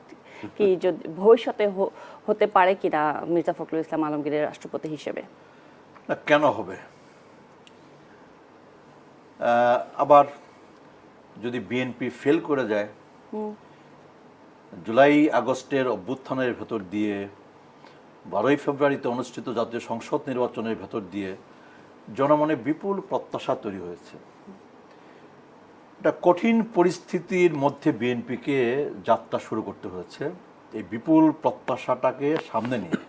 কি যদি ভবিষ্যতে হতে পারে কিনা মির্জা ফখরুল ইসলাম আলমগীরের রাষ্ট্রপতি হিসেবে? না, কেন হবে? আবার যদি বিএনপি ফেল করে যায়, জুলাই আগস্টের অভ্যুত্থানের ভেতর দিয়ে 12ই ফেব্রুয়ারিতে অনুষ্ঠিত জাতীয় সংসদ নির্বাচনের ভেতর দিয়ে জনমনে বিপুল প্রত্যাশা তৈরি হয়েছে। একটা কঠিন পরিস্থিতির মধ্যে বিএনপিকে যাত্রা শুরু করতে হয়েছে এই বিপুল প্রত্যাশাটাকে সামনে নিয়ে।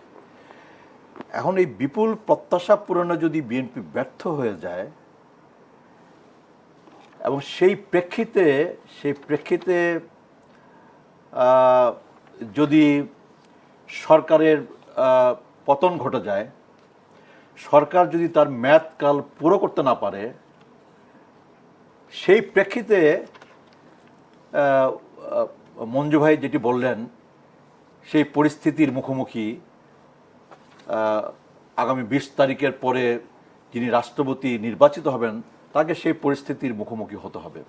এখন এই বিপুল প্রত্যাশা পূরণে যদি বিএনপি ব্যর্থ হয়ে যায়, এবং সেই প্রেক্ষিতে যদি সরকারের পতন ঘটে যায়, সরকার যদি তার মেয়াদকাল পুরো করতে না পারে, সেই প্রেক্ষিতে মঞ্জু ভাই যেটি বললেন, সেই পরিস্থিতির মুখোমুখি আগামী 20 তারিখের পরে যিনি রাষ্ট্রপতি নির্বাচিত হবেন তাকে সেই পরিস্থিতির মুখোমুখি হতে হবে।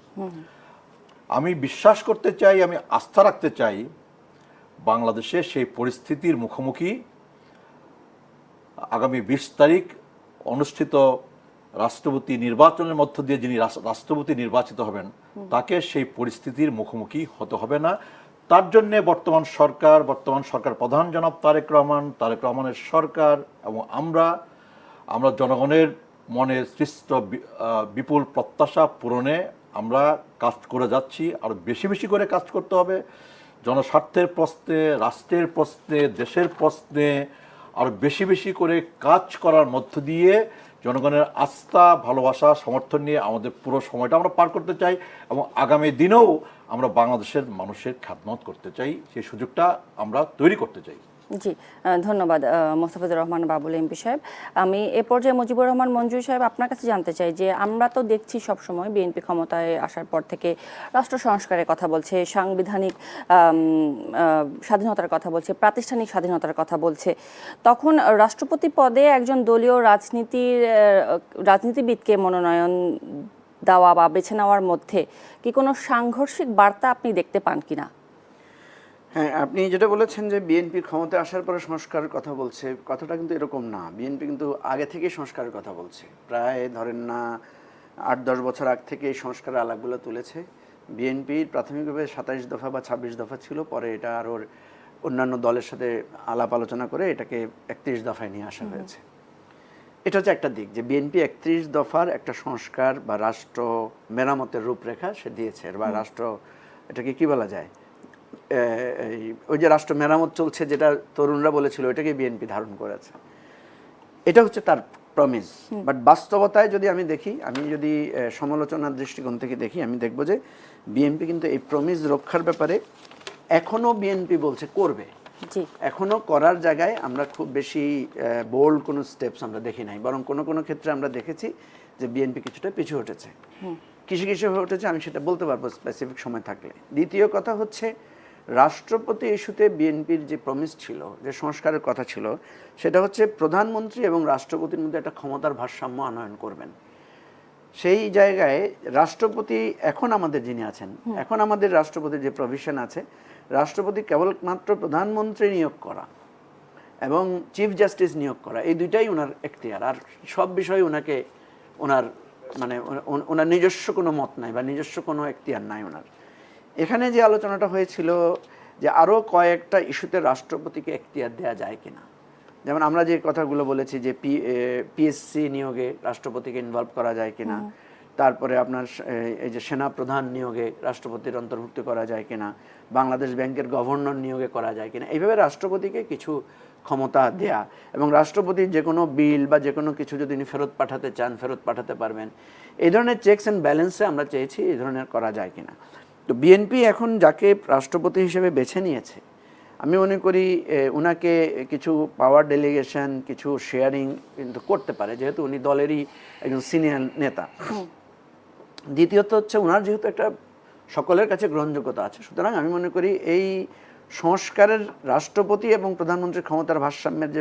আমি বিশ্বাস করতে চাই, আমি আস্থা রাখতে চাই বাংলাদেশে সেই পরিস্থিতির মুখোমুখি আগামী 20 তারিখ অনুষ্ঠিত রাষ্ট্রপতি নির্বাচনের মধ্য দিয়ে যিনি রাষ্ট্রপতি নির্বাচিত হবেন তাকে সেই পরিস্থিতির মুখোমুখি হতে হবে না। তার জন্যে বর্তমান সরকার প্রধান জনাব তারেক রহমানের সরকার এবং আমরা জনগণের মনে সৃষ্ট বিপুল প্রত্যাশা পূরণে আমরা কাজ করে যাচ্ছি। আর বেশি বেশি করে কাজ করতে হবে জনস্বার্থের প্রশ্নে, রাষ্ট্রের প্রশ্নে, দেশের প্রশ্নে আর বেশি বেশি করে কাজ করার মধ্য দিয়ে জনগণের আস্থা, ভালোবাসা, সমর্থন নিয়ে আমাদের পুরো সময়টা আমরা পার করতে চাই এবং আগামী দিনেও আমরা বাংলাদেশের মানুষের খেদমত করতে চাই, সেই সুযোগটা আমরা তৈরি করতে চাই। জি, ধন্যবাদ মোস্তাফিজুর রহমান বাবুল এমপি সাহেব। আমি এ পর্যায়ে মুজিবুর রহমান মঞ্জু সাহেব আপনার কাছে জানতে চাই যে আমরা তো দেখছি সবসময় বিএনপি ক্ষমতায় আসার পর থেকে রাষ্ট্র সংস্কারের কথা বলছে, সাংবিধানিক স্বাধীনতার কথা বলছে, প্রাতিষ্ঠানিক স্বাধীনতার কথা বলছে। তখন রাষ্ট্রপতি পদে একজন দলীয় রাজনীতিবিদকে মনোনয়ন দেওয়া বা বেছে নেওয়ার মধ্যে কি কোনো সাংঘর্ষিক বার্তা আপনি দেখতে পান কিনা? হ্যাঁ, আপনি যেটা বলেছেন যে বিএনপির ক্ষমতায় আসার পরে সংস্কারের কথা বলছে, কথাটা কিন্তু এরকম না। বিএনপি কিন্তু আগে থেকেই সংস্কারের কথা বলছে, প্রায় ধরেন না 8-10 বছর আগ থেকে এই সংস্কারের আলাপগুলো তুলেছে। বিএনপির প্রাথমিকভাবে 27 দফা বা 26 দফা ছিল, পরে এটা আরও অন্যান্য দলের সাথে আলাপ আলোচনা করে এটাকে 31 দফায় নিয়ে আসা হয়েছে। এটা হচ্ছে একটা দিক যে বিএনপি 31 দফার একটা সংস্কার বা রাষ্ট্র মেরামতের রূপরেখা সে দিয়েছে, বা রাষ্ট্র এটাকে কি বলা যায়, ওই যে রাষ্ট্র মেরামত চলছে যেটা তরুণরা বলেছিল, ওইটাকে বিএনপি ধারণ করেছে। এটা হচ্ছে তার প্রমিস। বাট বাস্তবতায় যদি আমি দেখি, আমি যদি সমালোচনার দৃষ্টিকোণ থেকে দেখি, আমি দেখব যে বিএনপি কিন্তু এই প্রমিস রক্ষার ব্যাপারে এখনো বিএনপি বলছে করবে। এখনো করার জায়গায় আমরা খুব বেশি বোল্ড কোনো স্টেপস আমরা দেখি নাই, বরং কোনো কোনো ক্ষেত্রে আমরা দেখেছি যে বিএনপি কিছুটা পিছু হটেছে। কিসে কিসে হটেছে আমি সেটা বলতে পারবো স্পেসিফিক সময় থাকলে। দ্বিতীয় কথা হচ্ছে রাষ্ট্রপতি ইস্যুতে বিএনপির যে প্রমিস ছিল, যে সংস্কারের কথা ছিল, সেটা হচ্ছে প্রধানমন্ত্রী এবং রাষ্ট্রপতির মধ্যে একটা ক্ষমতার ভারসাম্য আনয়ন করবেন। সেই জায়গায় রাষ্ট্রপতি এখন আমাদের যিনি আছেন, এখন আমাদের রাষ্ট্রপতির যে প্রভিশন আছে, রাষ্ট্রপতি কেবলমাত্র প্রধানমন্ত্রী নিয়োগ করা এবং চিফ জাস্টিস নিয়োগ করা, এই দুইটাই ওনার এখতিয়ার। আর সব বিষয়ে ওনাকে ওনার নিজস্ব কোনো মত নাই বা নিজস্ব কোনো এখতিয়ার নাই ওনার। এখানে যে আলোচনাটা হয়েছিল যে আরও কয়েকটা ইস্যুতে রাষ্ট্রপতিকে এখতিয়ার দেওয়া যায় কিনা, যেমন আমরা যে কথাগুলো বলেছি যে পিএসসি নিয়োগে রাষ্ট্রপতিকে ইনভলভ করা যায় কিনা, তারপরে আপনার এই যে সেনা প্রধান নিয়োগে রাষ্ট্রপতির অন্তর্ভুক্ত করা যায় কিনা, বাংলাদেশ ব্যাংকের গভর্নর নিয়োগে করা যায় কিনা, এইভাবে রাষ্ট্রপতিকে কিছু ক্ষমতা দেয়া এবং রাষ্ট্রপতির যে কোনো বিল বা যে কোনো কিছু যদি উনি ফেরত পাঠাতে চান ফেরত পাঠাতে পারবেন। এই ধরনের চেকস অ্যান্ড ব্যালেন্সে আমরা চেয়েছি এই ধরনের করা যায় কিনা। তো বিএনপি এখন যাকে রাষ্ট্রপতি হিসেবে বেছে নিয়েছে, আমি মনে করি ওনাকে কিছু পাওয়ার ডেলিগেশন, কিছু শেয়ারিং কিন্তু করতে পারে, যেহেতু উনি দলেরই একজন সিনিয়র নেতা। দ্বিতীয়ত হচ্ছে ওনার যেহেতু একটা সকলের কাছে গ্রহণযোগ্যতা আছে, সুতরাং আমি মনে করি এই সংস্কারের রাষ্ট্রপতি এবং প্রধানমন্ত্রীর ক্ষমতার ভারসাম্যের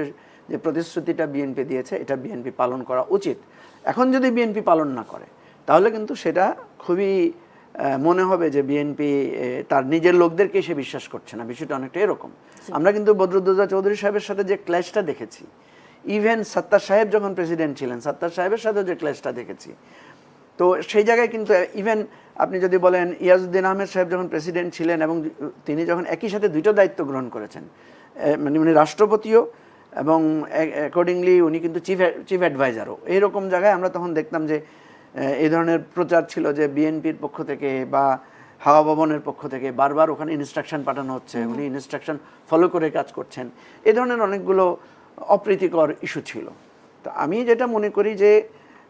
যে প্রতিশ্রুতিটা বিএনপি দিয়েছে, এটা বিএনপি পালন করা উচিত। এখন যদি বিএনপি পালন না করে তাহলে কিন্তু সেটা খুবই মনে হবে যে বিএনপি তার নিজের লোকদেরকে সে বিশ্বাস করছে না। বিষয়টা অনেকটা এরকম। আমরা কিন্তু বদরুদ্দোজা চৌধুরী সাহেবের সাথে যে ক্ল্যাশটা দেখেছি, ইভেন সাত্তার সাহেব যখন প্রেসিডেন্ট ছিলেন, সাত্তার সাহেবের সাথে যে ক্ল্যাশটা দেখেছি, তো সেই জায়গায় কিন্তু ইভেন আপনি যদি বলেন ইয়াজউদ্দিন আহমেদ সাহেব যখন প্রেসিডেন্ট ছিলেন এবং তিনি যখন একই সাথে দুইটা দায়িত্ব গ্রহণ করেছেন, মানে উনি রাষ্ট্রপতিও এবং অ্যাকর্ডিংলি উনি কিন্তু চিফ অ্যাডভাইজারও, এইরকম জায়গায় আমরা তখন দেখতাম যে এই ধরনের প্রচার ছিল যে বিএনপির পক্ষ থেকে বা হাওয়া ভবনের পক্ষ থেকে বারবার ওখানে ইনস্ট্রাকশন পাঠানো হচ্ছে, উনি ইনস্ট্রাকশন ফলো করে কাজ করছেন। এই ধরনের অনেকগুলো অপ্রীতিকর ইস্যু ছিল। তো আমি যেটা মনে করি যে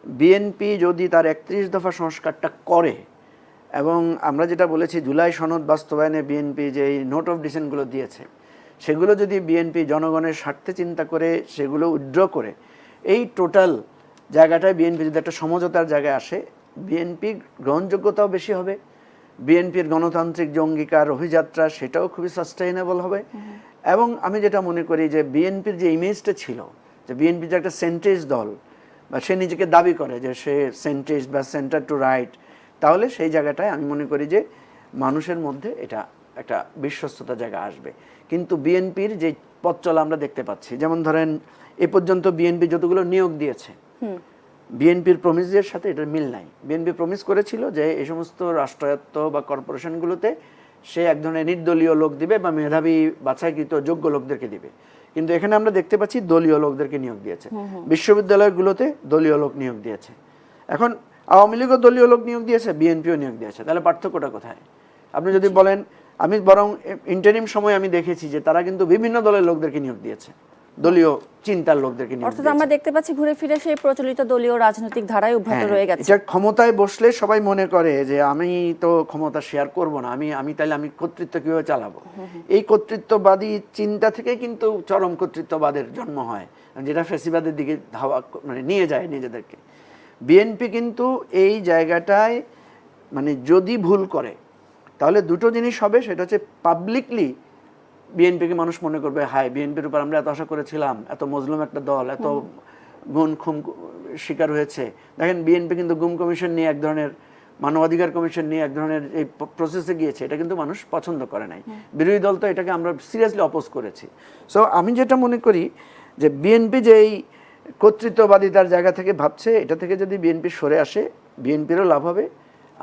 বিএনপি যদি তার 31 দফা সংস্কারটা করে, এবং আমরা যেটা বলেছি জুলাই সনদ বাস্তবায়নে বিএনপি যে নোট অফ ডিসেন্টগুলো দিয়েছে, সেগুলো যদি বিএনপি জনগণের স্বার্থে চিন্তা করে সেগুলো উইথড্র করে এই টোটাল জায়গাটায় বিএনপি যদি একটা সমঝোতার জায়গায় আসে, বিএনপির গ্রহণযোগ্যতাও বেশি হবে, বিএনপির গণতান্ত্রিক যে অঙ্গীকার অভিযাত্রা সেটাও খুবই সাস্টেইনেবল হবে, এবং আমি যেটা মনে করি যে বিএনপির যে ইমেজটা ছিল, যে বিএনপি যে একটা সেন্ট্রিস্ট দল, বা সে নিজেকে দাবি করে যে সে সেন্ট্রিস্ট বা সেন্টার টু রাইট, তাহলে সেই জায়গাটায় আমি মনে করি যে মানুষের মধ্যে এটা একটা বিশ্বস্ততা জায়গা আসবে। কিন্তু বিএনপির যে পথ চলা আমরা দেখতে পাচ্ছি, যেমন ধরেন এ পর্যন্ত বিএনপি যতগুলো নিয়োগ দিয়েছে, বিএনপির প্রমিসের সাথে এটার মিল নাই। বিএনপি প্রমিস করেছিল যে এই সমস্ত রাষ্ট্রায়ত্ত বা কর্পোরেশনগুলোতে সে এক ধরনের নির্দলীয় লোক দিবে বা মেধাবী বাছাইকৃত যোগ্য লোকদেরকে দিবে, কিন্তু এখানে আমরা দেখতে পাচ্ছি দলীয় লোকদেরকে নিয়োগ দিয়েছে। বিশ্ববিদ্যালয়গুলোতে দলীয় লোক নিয়োগ দিয়েছে। এখন আওয়ামী লীগও দলীয় লোক নিয়োগ দিয়েছে, বিএনপিও নিয়োগ দিয়েছে, তাহলে পার্থক্যটা কোথায়? আপনি যদি বলেন, আমি বরং ইন্টারিম সময় আমি দেখেছি যে তারা কিন্তু বিভিন্ন দলের লোকদেরকে নিয়োগ দিয়েছে, দলীয় চিন্তার লোকদেরকে নিয়োগ অর্থাৎ আমরা দেখতে পাচ্ছি ঘুরে ফিরে সেই প্রচলিত দলীয় রাজনৈতিক ধারায় অব্যাহত রয়ে গেছে। এটা ক্ষমতায় বসলে সবাই মনে করে যে আমি তো ক্ষমতা শেয়ার করব না, আমি তাহলে আমি কর্তৃত্ব কিভাবে চালাবো। এই কর্তৃত্ববাদী চিন্তা থেকে কিন্তু চরম কর্তৃত্ববাদের জন্ম হয়, যেটা ফ্যাসিবাদের দিকে ধাওয়া মানে নিয়ে যায় নিজেদেরকে। বিএনপি কিন্তু এই জায়গাটায় মানে যদি ভুল করে তাহলে দুটো জিনিস হবে, সেটা হচ্ছে পাবলিকলি বিএনপিকে মানুষ মনে করবে, হায় বিএনপির উপর আমরা এত আশা করেছিলাম, এত মজলুম একটা দল, এত গুম খুম শিকার হয়েছে। দেখেন বিএনপি কিন্তু গুম কমিশন নিয়ে এক ধরনের, মানবাধিকার কমিশন নিয়ে এক ধরনের এই প্রসেসে গিয়েছে, এটা কিন্তু মানুষ পছন্দ করে নাই। বিরোধী দল তো এটাকে আমরা সিরিয়াসলি অপোজ করেছি। সো আমি যেটা মনে করি যে বিএনপি যে এই কর্তৃত্ববাদিতার জায়গা থেকে ভাবছে, এটা থেকে যদি বিএনপি সরে আসে, বিএনপিরও লাভ হবে,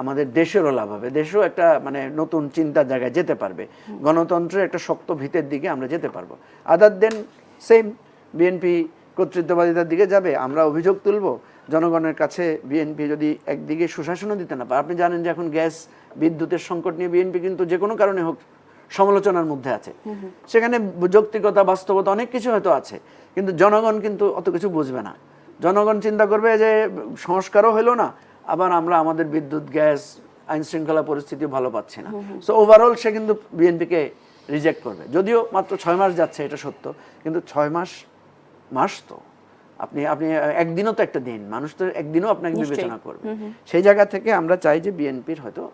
আমাদের দেশেরও লাভ হবে, দেশও একটা মানে নতুন চিন্তার জায়গায় যেতে পারবে, গণতন্ত্রের একটা শক্ত ভিতের দিকে আমরা যেতে পারবো। আদার দেন সেম বিএনপি কর্তৃত্ববাদিতার দিকে যাবে, আমরা অভিযোগ তুলব জনগণের কাছে। বিএনপি যদি একদিকে সুশাসনও দিতে না পারে, আপনি জানেন যে এখন গ্যাস বিদ্যুতের সংকট নিয়ে বিএনপি কিন্তু যে কোনো কারণে হোক সমালোচনার মধ্যে আছে, সেখানে যৌক্তিকতা বাস্তবতা অনেক কিছু হয়তো আছে, কিন্তু জনগণ কিন্তু অত কিছু বুঝবে না। জনগণ চিন্তা করবে যে সংস্কারও হলো না, আবার আমরা আমাদের বিদ্যুৎ গ্যাস আইন শৃঙ্খলা পরিস্থিতি ভালো পাচ্ছি না। সো ওভারঅল সে কিন্তু বিএনপিকে রিজেক্ট করবে। যদিও মাত্র 6 মাস যাচ্ছে, এটা সত্য, কিন্তু 6 মাস তো আপনি একদিনও তো একটা দিন, মানুষ তো একদিনও আপনাকে বিবেচনা করবে। সেই জায়গা থেকে আমরা চাই যে বিএনপির হয়তো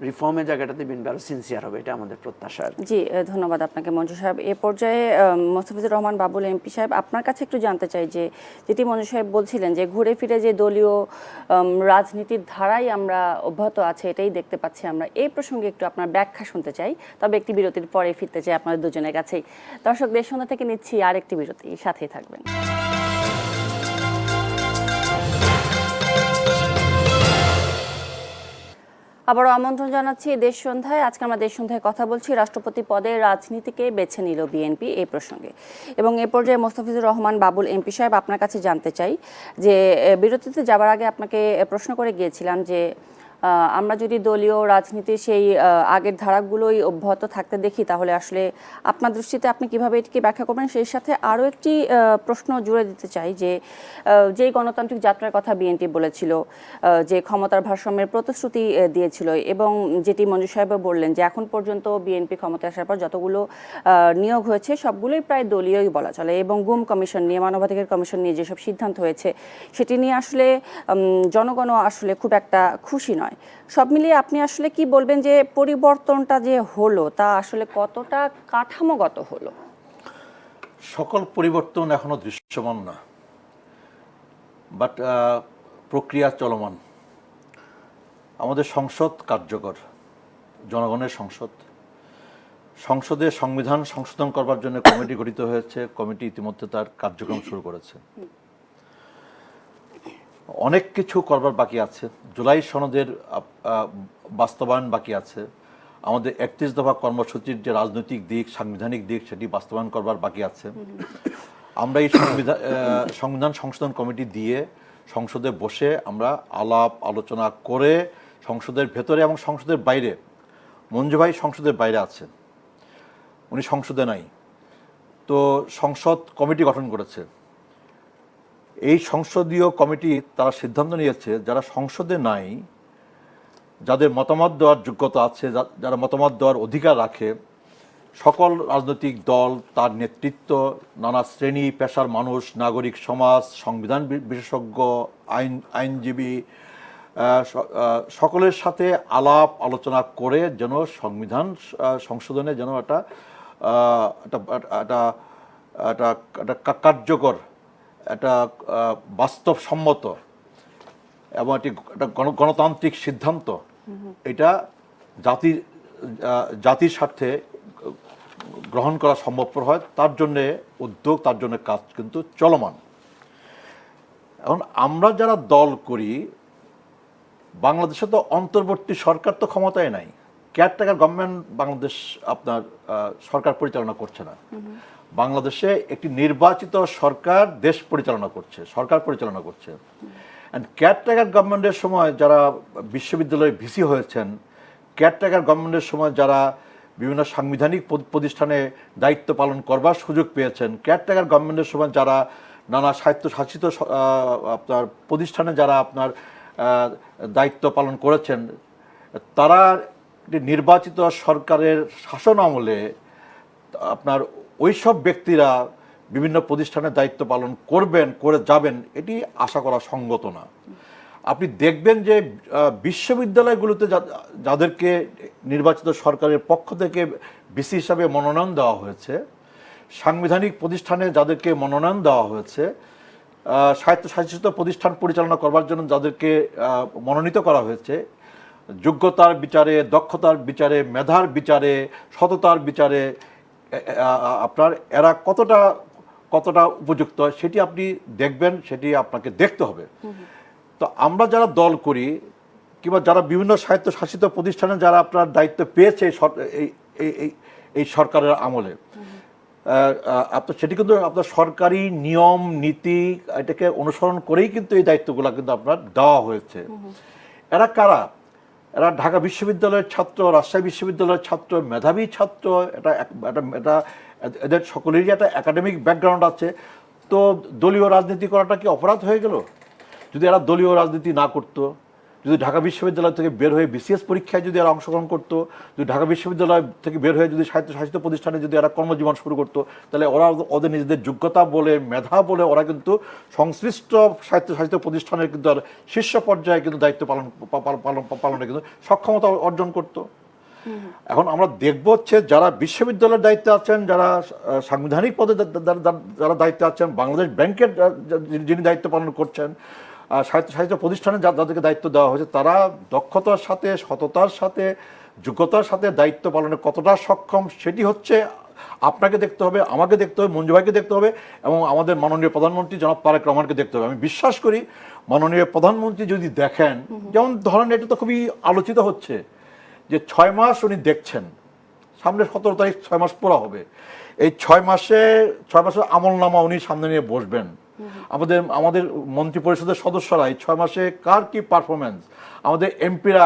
রিফর্মের জায়গাটাতে বিএনপি আরো সিনসিয়ার হবে, এটা আমাদের প্রত্যাশা। জি, ধন্যবাদ আপনাকে মঞ্জু সাহেব। এ পর্যায়ে মোস্তাফিজুর রহমান বাবুল এমপি সাহেব, আপনার কাছে একটু জানতে চাই যে যেটি মঞ্জু সাহেব বলছিলেন যে ঘুরে ফিরে যে দলীয় রাজনীতির ধারাই আমরা অব্যাহত আছে, এটাই দেখতে পাচ্ছি আমরা। এই প্রসঙ্গে একটু আপনার ব্যাখ্যা শুনতে চাই, তবে একটি বিরতির পরে ফিরতে চাই আপনাদের দুজনের কাছেই। দর্শক, দেশ সন্ধ্যা থেকে নিচ্ছি আরেকটি বিরতি, সাথেই থাকবেন। আবারও আমন্ত্রণ জানাচ্ছি দেশ সন্ধ্যায়। আজকে আমরা দেশ সন্ধ্যায় কথা বলছি রাষ্ট্রপতি পদের রাজনীতিকে বেছে নিল বিএনপি এই প্রসঙ্গে, এবং এ পর্যায়ে মোস্তাফিজুর রহমান বাবুল এমপি সাহেব, আপনার কাছে জানতে চাই যে বিরতিতে যাবার আগে আপনাকে প্রশ্ন করে গিয়েছিলাম যে আমরা যদি দলীয় রাজনীতির সেই আগের ধারাগুলোই অব্যাহত থাকতে দেখি, তাহলে আসলে আপনার দৃষ্টিতে আপনি কিভাবে এটিকে ব্যাখ্যা করবেন? সেই সাথে আরও একটি প্রশ্ন জুড়ে দিতে চাই যে যেই গণতান্ত্রিক যাত্রার কথা বিএনপি বলেছিল, যে ক্ষমতার ভারসাম্যের প্রতিশ্রুতি দিয়েছিল, এবং যেটি মঞ্জু সাহেবও বললেন যে এখন পর্যন্ত বিএনপি ক্ষমতায় আসার পর যতগুলো নিয়োগ হয়েছে সবগুলোই প্রায় দলীয়ই বলা চলে, এবং গুম কমিশন নিয়ে, মানবাধিকার কমিশন নিয়ে যেসব সিদ্ধান্ত হয়েছে সেটি নিয়ে আসলে জনগণও আসলে খুব একটা খুশি নয়। সব মিলিয়ে আপনি আসলে কি বলবেন যে পরিবর্তনটা যে হলো তা আসলে কতটা কাঠামোগত হলো? সকল পরিবর্তন এখনো দৃশ্যমান না, বাট প্রক্রিয়া চলমান। আমাদের সংসদ কার্যকর, জনগণের সংসদে সংবিধান সংশোধন করবার জন্য কমিটি গঠিত হয়েছে, কমিটি ইতিমধ্যে তার কার্যক্রম শুরু করেছে। অনেক কিছু করবার বাকি আছে, জুলাই সনদের বাস্তবায়ন বাকি আছে, আমাদের 31 দফা কর্মসূচির যে রাজনৈতিক দিক, সাংবিধানিক দিক, সেটি বাস্তবায়ন করবার বাকি আছে। আমরা এই সংবিধান সংশোধন কমিটি দিয়ে সংসদে বসে আমরা আলাপ আলোচনা করে সংসদের ভেতরে এবং সংসদের বাইরে, মঞ্জু ভাই সংসদের বাইরে আছেন, উনি সংসদে নাই, তো সংসদ কমিটি গঠন করেছে। এই সংসদীয় কমিটি তারা সিদ্ধান্ত নিয়েছে যারা সংসদে নাই, যাদের মতামত দেওয়ার যোগ্যতা আছে, যারা মতামত দেওয়ার অধিকার রাখে, সকল রাজনৈতিক দল, তার নেতৃত্ব, নানা শ্রেণী পেশার মানুষ, নাগরিক সমাজ, সংবিধান বিশেষজ্ঞ, আইনজীবী, সকলের সাথে আলাপ আলোচনা করে যেন সংবিধান সংশোধনে যেন একটা একটা একটা একটা একটা কার্যকর, একটা বাস্তবসম্মত এবং একটা গণতান্ত্রিক সিদ্ধান্ত, এটা জাতির স্বার্থে গ্রহণ করা সম্ভবপর হয়, তার জন্যে উদ্যোগ, তার জন্য কাজ কিন্তু চলমান। এখন আমরা যারা দল করি, বাংলাদেশে তো অন্তর্বর্তী সরকার তো ক্ষমতায় নাই, কেয়ারটেকার গভর্নমেন্ট বাংলাদেশ আপনার সরকার পরিচালনা করছে না। বাংলাদেশে একটি নির্বাচিত সরকার দেশ পরিচালনা করছে, সরকার পরিচালনা করছে। অ্যান্ড কেয়ারটেকার গভর্নমেন্টের সময় যারা বিশ্ববিদ্যালয়ে ভিসি হয়েছেন, কেয়ারটেকার গভর্নমেন্টের সময় যারা বিভিন্ন সাংবিধানিক প্রতিষ্ঠানে দায়িত্ব পালন করবার সুযোগ পেয়েছেন, কেয়ারটেকার গভর্নমেন্টের সময় যারা নানা স্বায়ত্তশাসিত আপনার প্রতিষ্ঠানে যারা আপনার দায়িত্ব পালন করেছেন, তারা নির্বাচিত সরকারের শাসন আমলে আপনার ওইসব ব্যক্তিরা বিভিন্ন প্রতিষ্ঠানে দায়িত্ব পালন করবেন, করে যাবেন, এটি আশা করা সঙ্গত না। আপনি দেখবেন যে বিশ্ববিদ্যালয়গুলোতে যাদেরকে নির্বাচিত সরকারের পক্ষ থেকে ভিসি হিসাবে মনোনয়ন দেওয়া হয়েছে, সাংবিধানিক প্রতিষ্ঠানে যাদেরকে মনোনয়ন দেওয়া হয়েছে, স্বায়ত্তশাসিত প্রতিষ্ঠান পরিচালনা করবার জন্য যাদেরকে মনোনীত করা হয়েছে, যোগ্যতার বিচারে, দক্ষতার বিচারে, মেধার বিচারে, সততার বিচারে আপনার এরা কতটা উপযুক্ত সেটি আপনি দেখবেন, সেটি আপনাকে দেখতে হবে। তো আমরা যারা দল করি কিংবা যারা বিভিন্ন স্বায়ত্তশাসিত প্রতিষ্ঠানে যারা আপনার দায়িত্ব পেয়েছে এই সরকারের আমলে, আপনার সেটি কিন্তু আপনার সরকারি নিয়ম নীতি এটাকে অনুসরণ করেই কিন্তু এই দায়িত্বগুলো কিন্তু আপনার দেওয়া হয়েছে। এরা কারা? এরা ঢাকা বিশ্ববিদ্যালয়ের ছাত্র, রাজশাহী বিশ্ববিদ্যালয়ের ছাত্র, মেধাবী ছাত্র, এটা এদের সকলেরই একটা একাডেমিক ব্যাকগ্রাউন্ড আছে। তো দলীয় রাজনীতি করাটা কি অপরাধ হয়ে গেল? যদি এরা দলীয় রাজনীতি না করতো, যদি ঢাকা বিশ্ববিদ্যালয় থেকে বের হয়ে বিসিএস পরীক্ষায় যদি এরা অংশগ্রহণ করতো, যদি ঢাকা বিশ্ববিদ্যালয় থেকে বের হয়ে যদি স্বায়ত্তশাসিত প্রতিষ্ঠানে যদি এরা কর্মজীবন শুরু করতো, তাহলে ওরা ওদের নিজেদের যোগ্যতা বলে, মেধা বলে ওরা কিন্তু সংশ্লিষ্ট স্বায়ত্তশাসিত প্রতিষ্ঠানের কিন্তু আর শীর্ষ পর্যায়ে কিন্তু দায়িত্ব পালনে কিন্তু সক্ষমতা অর্জন করতো। এখন আমরা দেখব হচ্ছে যারা বিশ্ববিদ্যালয়ের দায়িত্বে আছেন, যারা সাংবিধানিক পদে যারা দায়িত্বে আছেন, বাংলাদেশ ব্যাংকের যিনি দায়িত্ব পালন করছেন, স্বায়ত্তশাসিত প্রতিষ্ঠানে যাদেরকে দায়িত্ব দেওয়া হয়েছে, তারা দক্ষতার সাথে, সততার সাথে, যোগ্যতার সাথে দায়িত্ব পালনে কতটা সক্ষম সেটি হচ্ছে আপনাকে দেখতে হবে, আমাকে দেখতে হবে, মঞ্জু ভাইকে দেখতে হবে এবং আমাদের মাননীয় প্রধানমন্ত্রী জনাব তারেক রহমানকে দেখতে হবে। আমি বিশ্বাস করি মাননীয় প্রধানমন্ত্রী যদি দেখেন, যেমন ধরেন এটা তো খুবই আলোচিত হচ্ছে যে 6 মাস উনি দেখছেন, সামনে 17 তারিখ 6 মাস পুরা হবে, এই 6 মাসের আমলনামা উনি সামনে নিয়ে বসবেন। আমাদের মন্ত্রী পরিষদের সদস্যরা এই 6 মাসে কার কি পারফরমেন্স, আমাদের এমপিরা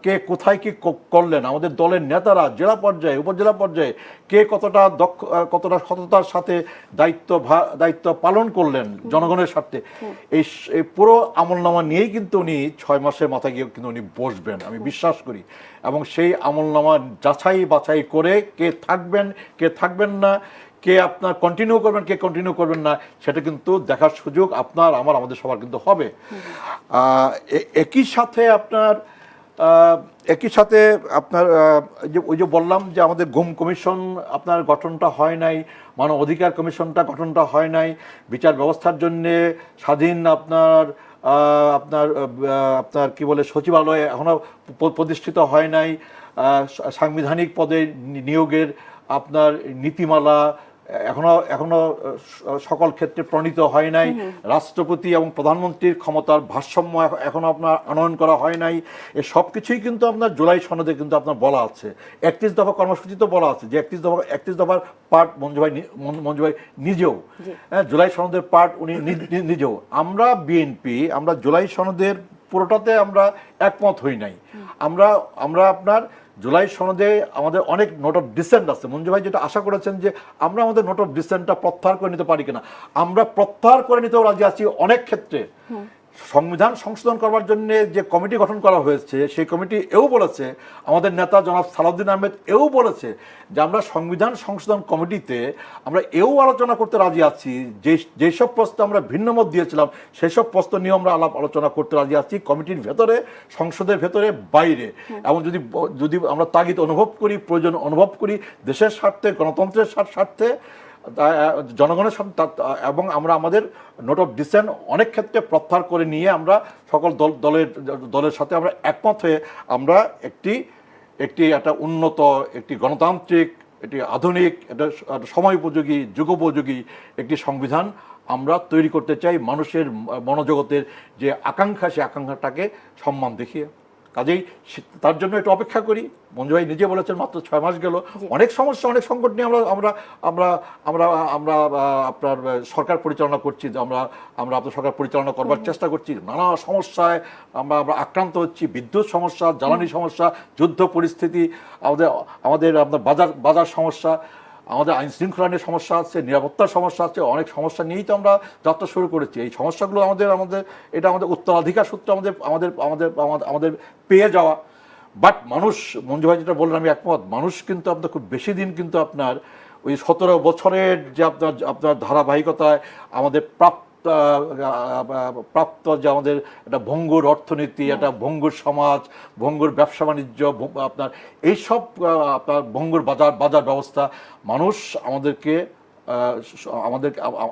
কে কোথায় কি করলেন, আমাদের দলের নেতারা জেলা পর্যায়ে, উপজেলা পর্যায়ে কে কতটা সততার সাথে দায়িত্ব পালন করলেন জনগণের স্বার্থে, এই পুরো আমলনামা নিয়েই কিন্তু উনি 6 মাসের মাথায় গিয়ে কিন্তু উনি বসবেন, আমি বিশ্বাস করি। এবং সেই আমলনামা যাচাই বাছাই করে কে থাকবেন, কে থাকবেন না, কে আপনার কন্টিনিউ করবেন, কে কন্টিনিউ করবেন না, সেটা কিন্তু দেখার সুযোগ আপনার, আমাদের সবার কিন্তু হবে। একই সাথে আপনার ওই যে বললাম যে আমাদের গুম কমিশন আপনার গঠনটা হয় নাই, মানব অধিকার কমিশনটা গঠনটা হয় নাই, বিচার ব্যবস্থার জন্যে স্বাধীন আপনার কি বলে সচিবালয় এখনো প্রতিষ্ঠিত হয় নাই, সাংবিধানিক পদে নিয়োগের আপনার নীতিমালা এখনো সকল ক্ষেত্রে প্রণীত হয় নাই, রাষ্ট্রপতি এবং প্রধানমন্ত্রীর ক্ষমতার ভারসাম্য এখনো আপনার আনয়ন করা হয় নাই। এই সব কিছুই কিন্তু আপনার জুলাই সনদে কিন্তু আপনার বলা আছে, 31 দফা কর্মসূচিতে বলা আছে যে 31 দফার পার্ট মঞ্জু ভাই নিজেও, জুলাই সনদের পার্ট উনি নিজেও। আমরা বিএনপি আমরা জুলাই সনদের পুরোটাতে আমরা একমত হই নাই। আমরা আপনার জুলাই সনদে আমাদের অনেক নোট অফ ডিসেন্ট আছে। মঞ্জু ভাই যেটা আশা করেছেন যে আমরা আমাদের নোট অফ ডিসেন্টটা প্রত্যাহার করে নিতে পারি কিনা, আমরা প্রত্যাহার করে নিতেও রাজি আছি অনেক ক্ষেত্রে, সংবিধান সংশোধন করবার জন্য যে কমিটি গঠন করা হয়েছে সেই কমিটি এও বলেছে, আমাদের নেতা জনাব সালাউদ্দিন আহমেদ এও বলেছে যে আমরা সংবিধান সংশোধন কমিটিতে আমরা এও আলোচনা করতে রাজি আছি যেসব প্রশ্ন আমরা ভিন্ন মত দিয়েছিলাম সেই সব প্রশ্ন নিয়ে আমরা আলোচনা করতে রাজি আছি কমিটির ভেতরে, সংসদের ভেতরে, বাইরে। এবং যদি আমরা তাগিদ অনুভব করি, প্রয়োজন অনুভব করি দেশের স্বার্থে, গণতন্ত্রের স্বার্থে, জনগণের সাথে, এবং আমরা আমাদের নোট অফ ডিসেন্ট অনেক ক্ষেত্রে প্রত্যাহার করে নিয়ে আমরা সকল দলের সাথে আমরা একমত হয়ে আমরা একটা উন্নত, একটি গণতান্ত্রিক, একটি আধুনিক, একটা সময়োপযোগী, যুগোপযোগী একটি সংবিধান আমরা তৈরি করতে চাই মানুষের মনোজগতের যে আকাঙ্ক্ষা, সেই আকাঙ্ক্ষাটাকে সম্মান দেখিয়ে। কাজেই তার জন্য একটু অপেক্ষা করি। মঞ্জু ভাই নিজে বলেছেন মাত্র 6 মাস গেল, অনেক সমস্যা, অনেক সংকট নিয়ে আমরা আমরা আমরা আমরা আপনার সরকার পরিচালনা করছি, আমরা আপনার সরকার পরিচালনা করবার চেষ্টা করছি। নানা সমস্যায় আমরা আক্রান্ত হচ্ছি, বিদ্যুৎ সমস্যা, জ্বালানি সমস্যা, যুদ্ধ পরিস্থিতি, আমাদের আপনার বাজার সমস্যা, আমাদের আইন শৃঙ্খলা নিয়ে সমস্যা আছে, নিরাপত্তার সমস্যা আছে, অনেক সমস্যা নিয়েই তো আমরা যাত্রা শুরু করেছি। এই সমস্যাগুলো এটা আমাদের উত্তরাধিকার সূত্রে আমাদের পেয়ে যাওয়া। বাট মানুষ, মঞ্জু ভাই যেটা বললেন আমি একমত, মানুষ কিন্তু আপনার খুব বেশি দিন কিন্তু আপনার ওই 17 বছরের যে আপনার ধারাবাহিকতায় আমাদের প্রাপ্ত যে আমাদের একটা ভঙ্গুর অর্থনীতি, একটা ভঙ্গুর সমাজ, ভঙ্গুর ব্যবসা বাণিজ্য, আপনার এইসব আপনার ভঙ্গুর বাজার ব্যবস্থা, মানুষ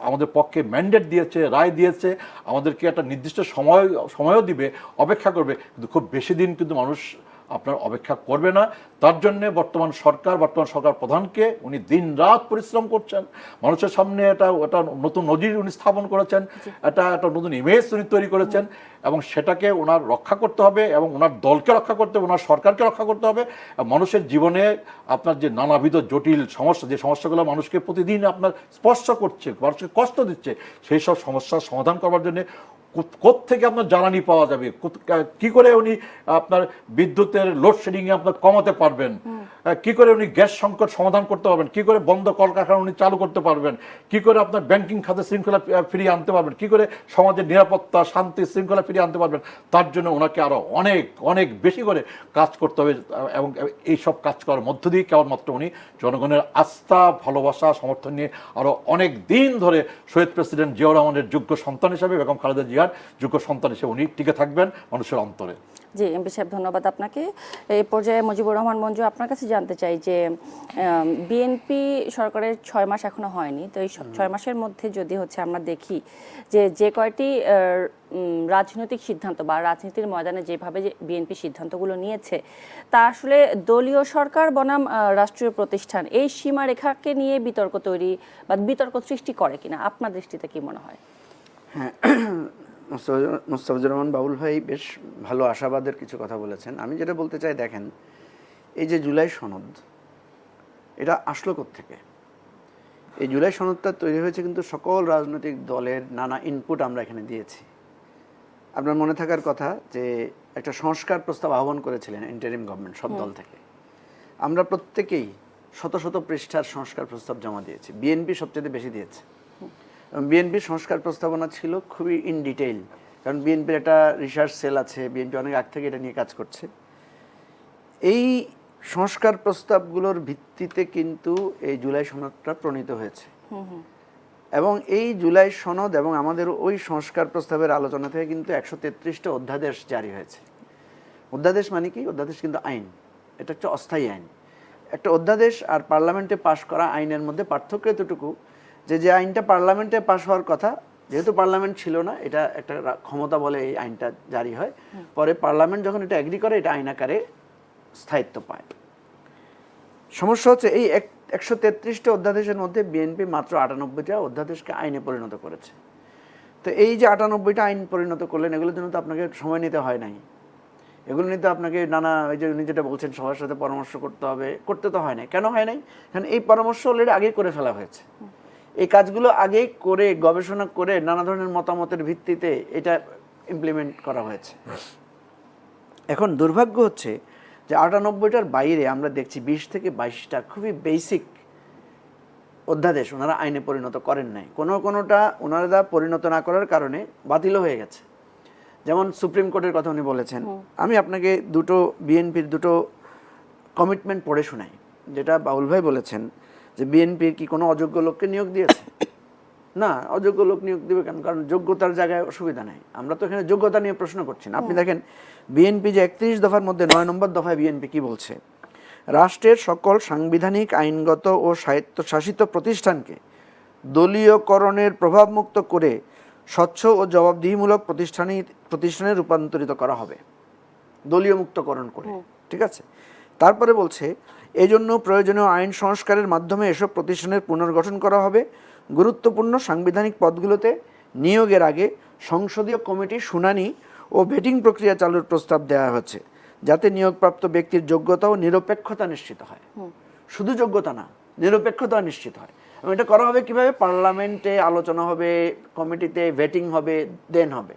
আমাদের পক্ষে ম্যান্ডেট দিয়েছে, রায় দিয়েছে, আমাদেরকে একটা নির্দিষ্ট সময়ও দিবে, অপেক্ষা করবে, কিন্তু খুব বেশি দিন কিন্তু মানুষ আপনার অপেক্ষা করবে না। তার জন্যে বর্তমান সরকার প্রধানকে উনি দিন রাত পরিশ্রম করছেন, মানুষের সামনে একটা নতুন নজির উনি স্থাপন করেছেন, একটা নতুন ইমেজ উনি তৈরি করেছেন, এবং সেটাকে ওনার রক্ষা করতে হবে, এবং ওনার দলকে রক্ষা করতে হবে, ওনার সরকারকে রক্ষা করতে হবে। মানুষের জীবনে আপনার যে নানাবিধ জটিল সমস্যা, যে সমস্যাগুলো মানুষকে প্রতিদিন আপনার স্পর্শ করছে, মানুষকে কষ্ট দিচ্ছে, সেই সব সমস্যার সমাধান করবার জন্য কোত্থেকে আপনার জ্বালানি পাওয়া যাবে, কি করে উনি আপনার বিদ্যুতের লোডশেডিংয়ে আপনার কমাতে পারবেন, কি করে উনি গ্যাস সংকট সমাধান করতে পারবেন, কি করে বন্ধ কলকারখানা উনি চালু করতে পারবেন, কি করে আপনার ব্যাংকিং খাতে শৃঙ্খলা ফিরিয়ে আনতে পারবেন, কি করে সমাজের নিরাপত্তা, শান্তি, শৃঙ্খলা ফিরিয়ে আনতে পারবেন, তার জন্য ওনাকে আরো অনেক অনেক বেশি করে কাজ করতে হবে। এবং এইসব কাজ করার মধ্য দিয়ে কেবলমাত্র উনি জনগণের আস্থা, ভালোবাসা, সমর্থন নিয়ে আরো অনেক দিন ধরে শহীদ প্রেসিডেন্ট জিয়াউর রহমানের যোগ্য সন্তান হিসেবে, বেগম খালেদা জিয়ার যোগ্য সন্তান হিসেবে উনি টিকে থাকবেন মানুষের অন্তরে। জি এমপি সাহেব, ধন্যবাদ আপনাকে। এই পর্যায়ে মুজিবুর রহমান মঞ্জু, আপনার কাছে জানতে চাই যে বিএনপি সরকারের 6 মাস এখনো হয়নি, তো এই 6 মাসের মধ্যে যদি আমরা দেখি যে কয়টি রাজনৈতিক সিদ্ধান্ত বা রাজনীতির ময়দানে যেভাবে বিএনপি সিদ্ধান্তগুলো নিয়েছে, তা আসলে দলীয় সরকার বনাম রাষ্ট্রীয় প্রতিষ্ঠান, এই সীমারেখাকে নিয়ে বিতর্ক তৈরি বা বিতর্ক সৃষ্টি করে কিনা, আপনার দৃষ্টিতে কি মনে হয়? হ্যাঁ, মোস্তাফিজুর রহমান বাবুল ভাই বেশ ভালো আশাবাদের কিছু কথা বলেছেন। আমি যেটা বলতে চাই, দেখেন, এই যে জুলাই সনদ, এটা আসলো কোত্থেকে? এই জুলাই সনদটা তৈরি হয়েছে কিন্তু সকল রাজনৈতিক দলের নানা ইনপুট আমরা এখানে দিয়েছি। আপনার মনে থাকার কথা যে একটা সংস্কার প্রস্তাব আহ্বান করেছিলেন ইন্টারিম গভর্নমেন্ট সব দল থেকে। আমরা প্রত্যেকেই শত শত পৃষ্ঠার সংস্কার প্রস্তাব জমা দিয়েছি, বিএনপি সবচেয়ে বেশি দিয়েছে। বিএনপির সংস্কার প্রস্তাবনা ছিল খুবই ইন ডিটেইল, কারণ বিএনপির একটা রিসার্চ সেল আছে, বিএনপি অনেক আগ থেকে এটা নিয়ে কাজ করছে। এই সংস্কার প্রস্তাবগুলোর ভিত্তিতে কিন্তু এই জুলাই সনদটা প্রণীত হয়েছে, এবং এই জুলাই সনদ এবং আমাদের ওই সংস্কার প্রস্তাবের আলোচনা থেকে কিন্তু 133টা অধ্যাদেশ জারি হয়েছে। অধ্যাদেশ মানে কি? অধ্যাদেশ কিন্তু আইন, এটা হচ্ছে অস্থায়ী আইন। একটা অধ্যাদেশ আর পার্লামেন্টে পাশ করা আইনের মধ্যে পার্থক্য এতটুকু যে আইনটা পার্লামেন্টে পাশ হওয়ার কথা, যেহেতু পার্লামেন্ট ছিল না, এটা একটা ক্ষমতা বলে এই আইনটা জারি হয়, পরে পার্লামেন্ট যখন এটা এগ্রি করে, এটা আইন আকারে স্থায়িত্ব পায়। সমস্যা হচ্ছে এই 133টা অধ্যাদেশের মধ্যে বিএনপি মাত্র 98টা অধ্যাদেশকে আইনে পরিণত করেছে। তো এই যে 98টা আইন পরিণত করলেন, এগুলোর জন্য তো আপনাকে সময় নিতে হয় নাই, এগুলো নিতে আপনাকে নানা, ওই যে উনি যেটা বলছেন সবার সাথে পরামর্শ করতে হবে, করতে তো হয় নাই। কেন হয় নাই? কারণ এই পরামর্শ অলরেডি আগে করে ফেলা হয়েছে। এই কাজগুলো আগে করে, গবেষণা করে, নানা ধরনের মতামতের ভিত্তিতে এটা ইমপ্লিমেন্ট করা হয়েছে। এখন দুর্ভাগ্য হচ্ছে যে 98টার বাইরে আমরা দেখছি 20 থেকে 22টা খুবই বেসিক অধ্যাদেশ ওনারা আইনে পরিণত করেন নাই। কোনোটা ওনারা পরিণত না করার কারণে বাতিলও হয়ে গেছে। যেমন সুপ্রিম কোর্টের কথা উনি বলেছেন, আমি আপনাকে দুটো বিএনপির দুটো কমিটমেন্ট পড়ে শোনাই। যেটা বাউল ভাই বলেছেন যে বিএনপির কি কোনো অযোগ্য লোককে নিয়োগ দিয়েছে? না, অযোগ্য লোক নিয়োগ দিবে কেন? কারণ যোগ্যতার জায়গায় অসুবিধা নেই। আমরা তো এখানে যোগ্যতা নিয়ে প্রশ্ন করছি না। আপনি দেখেন বিএনপি যে 31 দফার মধ্যে 9 নম্বর দফায় বিএনপি কি বলছে, রাষ্ট্রের সকল সাংবিধানিক, আইনগত ও স্বায়ত্তশাসিত প্রতিষ্ঠানকে দলীয়করণের প্রভাবমুক্ত করে স্বচ্ছ ও জবাবদিহিমূলক প্রতিষ্ঠানে রূপান্তরিত করা হবে, দলীয় মুক্তকরণ করে। ঠিক আছে, তারপরে বলছে এজন্য প্রয়োজনীয় আইন সংস্কারের মাধ্যমে এসব প্রতিষ্ঠানের পুনর্গঠন করা হবে। গুরুত্বপূর্ণ সাংবিধানিক পদগুলোতে নিয়োগের আগে সংসদীয় কমিটির শুনানি ও ভেটিং প্রক্রিয়া চালুর প্রস্তাব দেওয়া হচ্ছে, যাতে নিয়োগপ্রাপ্ত ব্যক্তির যোগ্যতা ও নিরপেক্ষতা নিশ্চিত হয়। শুধু যোগ্যতা না, নিরপেক্ষতা নিশ্চিত হয়। এবং এটা করা হবে কিভাবে? পার্লামেন্টে আলোচনা হবে, কমিটিতে ভেটিং হবে, দেন হবে।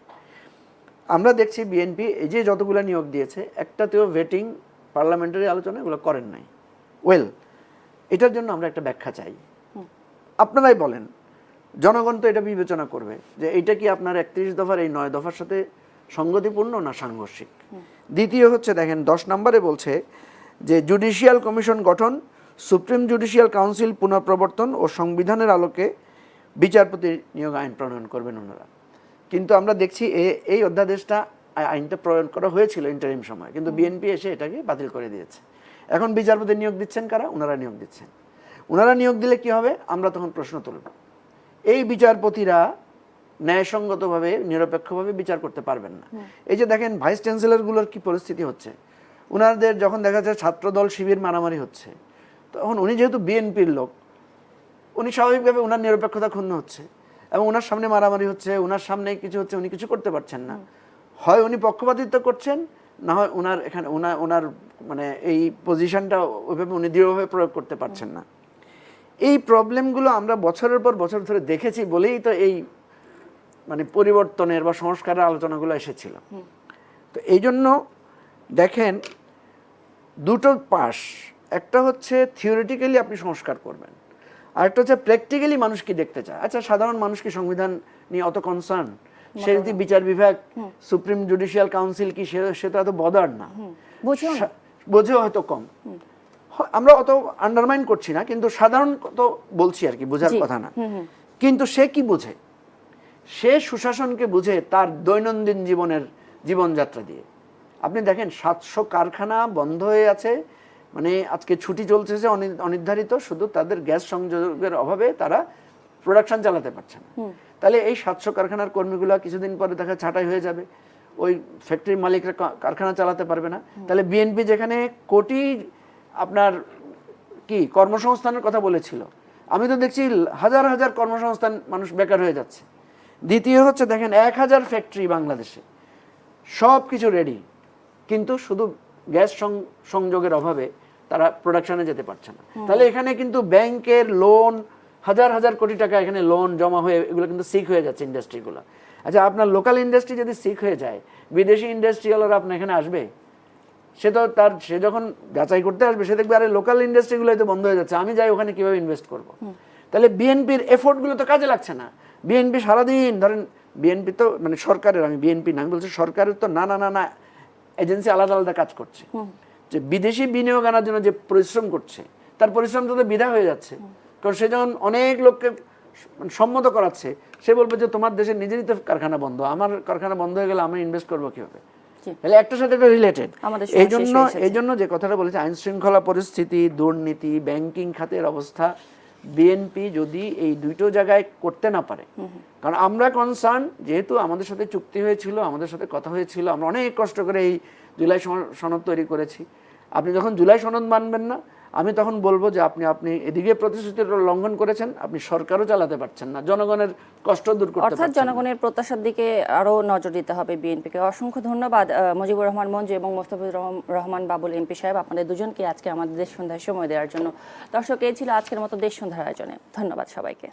আমরা দেখছি বিএনপি এই যে যতগুলো নিয়োগ দিয়েছে, একটাতেও ভেটিং, পার্লামেন্টারি আলোচনা এগুলো করেন নাই। ওয়েল, এটার জন্য আমরা একটা ব্যাখ্যা চাই। আপনারাই বলেন, জনগণ তো এটা বিবেচনা করবে যে এটা কি আপনার 31 দফার এই 9 দফার সাথে সঙ্গতিপূর্ণ না সাংঘর্ষিক। দ্বিতীয় হচ্ছে দেখেন 10 নম্বরে বলছে যে জুডিশিয়াল কমিশন গঠন, সুপ্রিম জুডিশিয়াল কাউন্সিল পুনঃপ্রবর্তন ও সংবিধানের আলোকে বিচারপতি নিয়োগ আইন প্রণয়ন করবেন ওনারা। কিন্তু আমরা দেখছি এই অধ্যাদেশটা, আইনটা প্রণয়ন করা হয়েছিল ইন্টারিম সময়, কিন্তু বিএনপি এসে এটাকে বাতিল করে দিয়েছে। এখন বিচারপতি নিয়োগ দিচ্ছেন কারা? ওনারা নিয়োগ দিচ্ছেন। ওনারা নিয়োগ দিলে কি হবে? আমরা তখন প্রশ্ন তুলব, এই বিচারপতিরা ন্যায়সঙ্গতভাবে, নিরপেক্ষভাবে বিচার করতে পারবেন না। এই যে দেখেন ভাইস চ্যান্সেলরগুলোর কি পরিস্থিতি হচ্ছে, ওনাদের যখন দেখা যাচ্ছে ছাত্রদল শিবির মারামারি হচ্ছে, তখন উনি যেহেতু বিএনপির লোক, উনি স্বাভাবিকভাবে ওনার নিরপেক্ষতা ক্ষুণ্ণ হচ্ছে এবং ওনার সামনে মারামারি হচ্ছে, ওনার সামনে কিছু হচ্ছে, উনি কিছু করতে পারছেন না। হয় উনি পক্ষপাতিত্ব করছেন, না হয় ওনার এখানে ওনার মানে এই পজিশনটা ওইভাবে উনি দৃঢ়ভাবে প্রয়োগ করতে পারছেন না। এই প্রবলেমগুলো আমরা বছরের পর বছর ধরে দেখেছি বলেই তো এই মানে পরিবর্তনের বা সংস্কারের আলোচনাগুলো এসেছিল। তো এই জন্য দেখেন দুটো পাশ, একটা হচ্ছে থিওরিটিক্যালি আপনি সংস্কার করবেন, আর একটা হচ্ছে প্র্যাকটিক্যালি মানুষ কি দেখতে চায়। আচ্ছা, সাধারণ মানুষ কি সংবিধান নিয়ে অত কনসার্ন? সে যদি বিচার বিভাগ, সুপ্রিম জুডিশিয়াল কাউন্সিল কি সে তো এত বদার না, বোঝেও হয়তো কম। আমরা অত আন্ডারমাইন করছি না, কিন্তু সাধারণত বলছি আর কি, বোঝার কথা না। কিন্তু সে কি বুঝে? সে সুশাসনকে বুঝে তার দৈনন্দিন জীবনযাত্রা দিয়ে। আপনি দেখেন 700 কারখানা বন্ধ হয়ে আছে, মানে আজকে ছুটি চলছে অনির্ধারিত, শুধু তাদের গ্যাস সংযোগের অভাবে তারা প্রোডাকশন চালাতে পারছে না। তাহলে এই 700 কারখানার কর্মীগুলো কিছুদিন পরে দেখা ছাঁটাই হয়ে যাবে, ওই ফ্যাক্টরির মালিকরা কারখানা চালাতে পারবে না। তাহলে বিএনপি যেখানে কোটি আপনার কি কর্মসংস্থানের কথা বলেছিল, আমি তো দেখছি হাজার হাজার কর্মসংস্থান, মানুষ বেকার হয়ে যাচ্ছে। দ্বিতীয় হচ্ছে দেখেন 1000 ফ্যাক্টরি বাংলাদেশে, সব কিছু রেডি, কিন্তু শুধু গ্যাস সংযোগের অভাবে তারা প্রোডাকশনে যেতে পারছে না। তাহলে এখানে কিন্তু ব্যাংকের লোন, হাজার হাজার কোটি টাকা এখানে লোন জমা হয়ে এগুলো কিন্তু সিক হয়ে যাচ্ছে ইন্ডাস্ট্রিগুলো। আচ্ছা, আপনার লোকাল ইন্ডাস্ট্রি যদি সিক হয়ে যায়, বিদেশি ইন্ডাস্ট্রিয়ালরা আপনার এখানে আসবে? সে যখন যাচাই করতে আসবে, সে দেখবে আরে লোকাল ইন্ডাস্ট্রিগুলো তো বন্ধ হয়ে যাচ্ছে, আমি যাই ওখানে কিভাবে ইনভেস্ট করব। তাহলে বিএনপির এফোর্টগুলো তো কাজে লাগছে না। বিএনপি সারাদিন ধরেন, বিএনপি তো মানে সরকারের, আমি বিএনপি না, আমি বলছি সরকারের তো না এজেন্সি আলাদা আলাদা কাজ করছে। যে বিদেশি বিনিয়োগ আনার জন্য যে পরিশ্রম করছে, তার পরিশ্রম তো বৃথা হয়ে যাচ্ছে। কারণ সে যখন অনেক লোককে সম্মত করাচ্ছে, সে বলবে যে তোমার দেশের নিজেরই তো কারখানা বন্ধ, আমার কারখানা বন্ধ হয়ে গেলে আমি ইনভেস্ট করবো কিভাবে? তাহলে একটার সাথে একটা রিলেটেড। এই জন্য যে কথাটা বলেছে, আইন শৃঙ্খলা পরিস্থিতি, দুর্নীতি, ব্যাংকিং খাতের অবস্থা, বিএনপি যদি এই দুটো জায়গায় করতে না পারে, কারণ আমরা কনসার্ন, যেহেতু আমাদের সাথে চুক্তি হয়েছিল, আমাদের সাথে কথা হয়েছিল, আমরা অনেক কষ্ট করে এই জুলাই সনদ তৈরি করেছি। আপনি যখন জুলাই সনদ মানবেন না, আমি তখন বলবো যে আপনি এদিকে প্রতিশ্রুতির লঙ্ঘন করেছেন, আপনি সরকারও চালাতে পারছেন না, জনগণের কষ্ট দূর করতে পারছেন না। অর্থাৎ জনগণের প্রত্যাশার দিকে আরো নজর দিতে হবে বিএনপিকে। অসংখ্য ধন্যবাদ মুজিবুর রহমান মঞ্জু এবং মোস্তাফিজুর রহমান বাবুল এমপি সাহেব, আপনাদের দুজনকে আজকে আমাদের দেশ সন্ধ্যায় সময় দেওয়ার জন্য। দর্শক, এই ছিল আজকের মতো দেশ সন্ধ্যার আয়োজনে। ধন্যবাদ সবাইকে।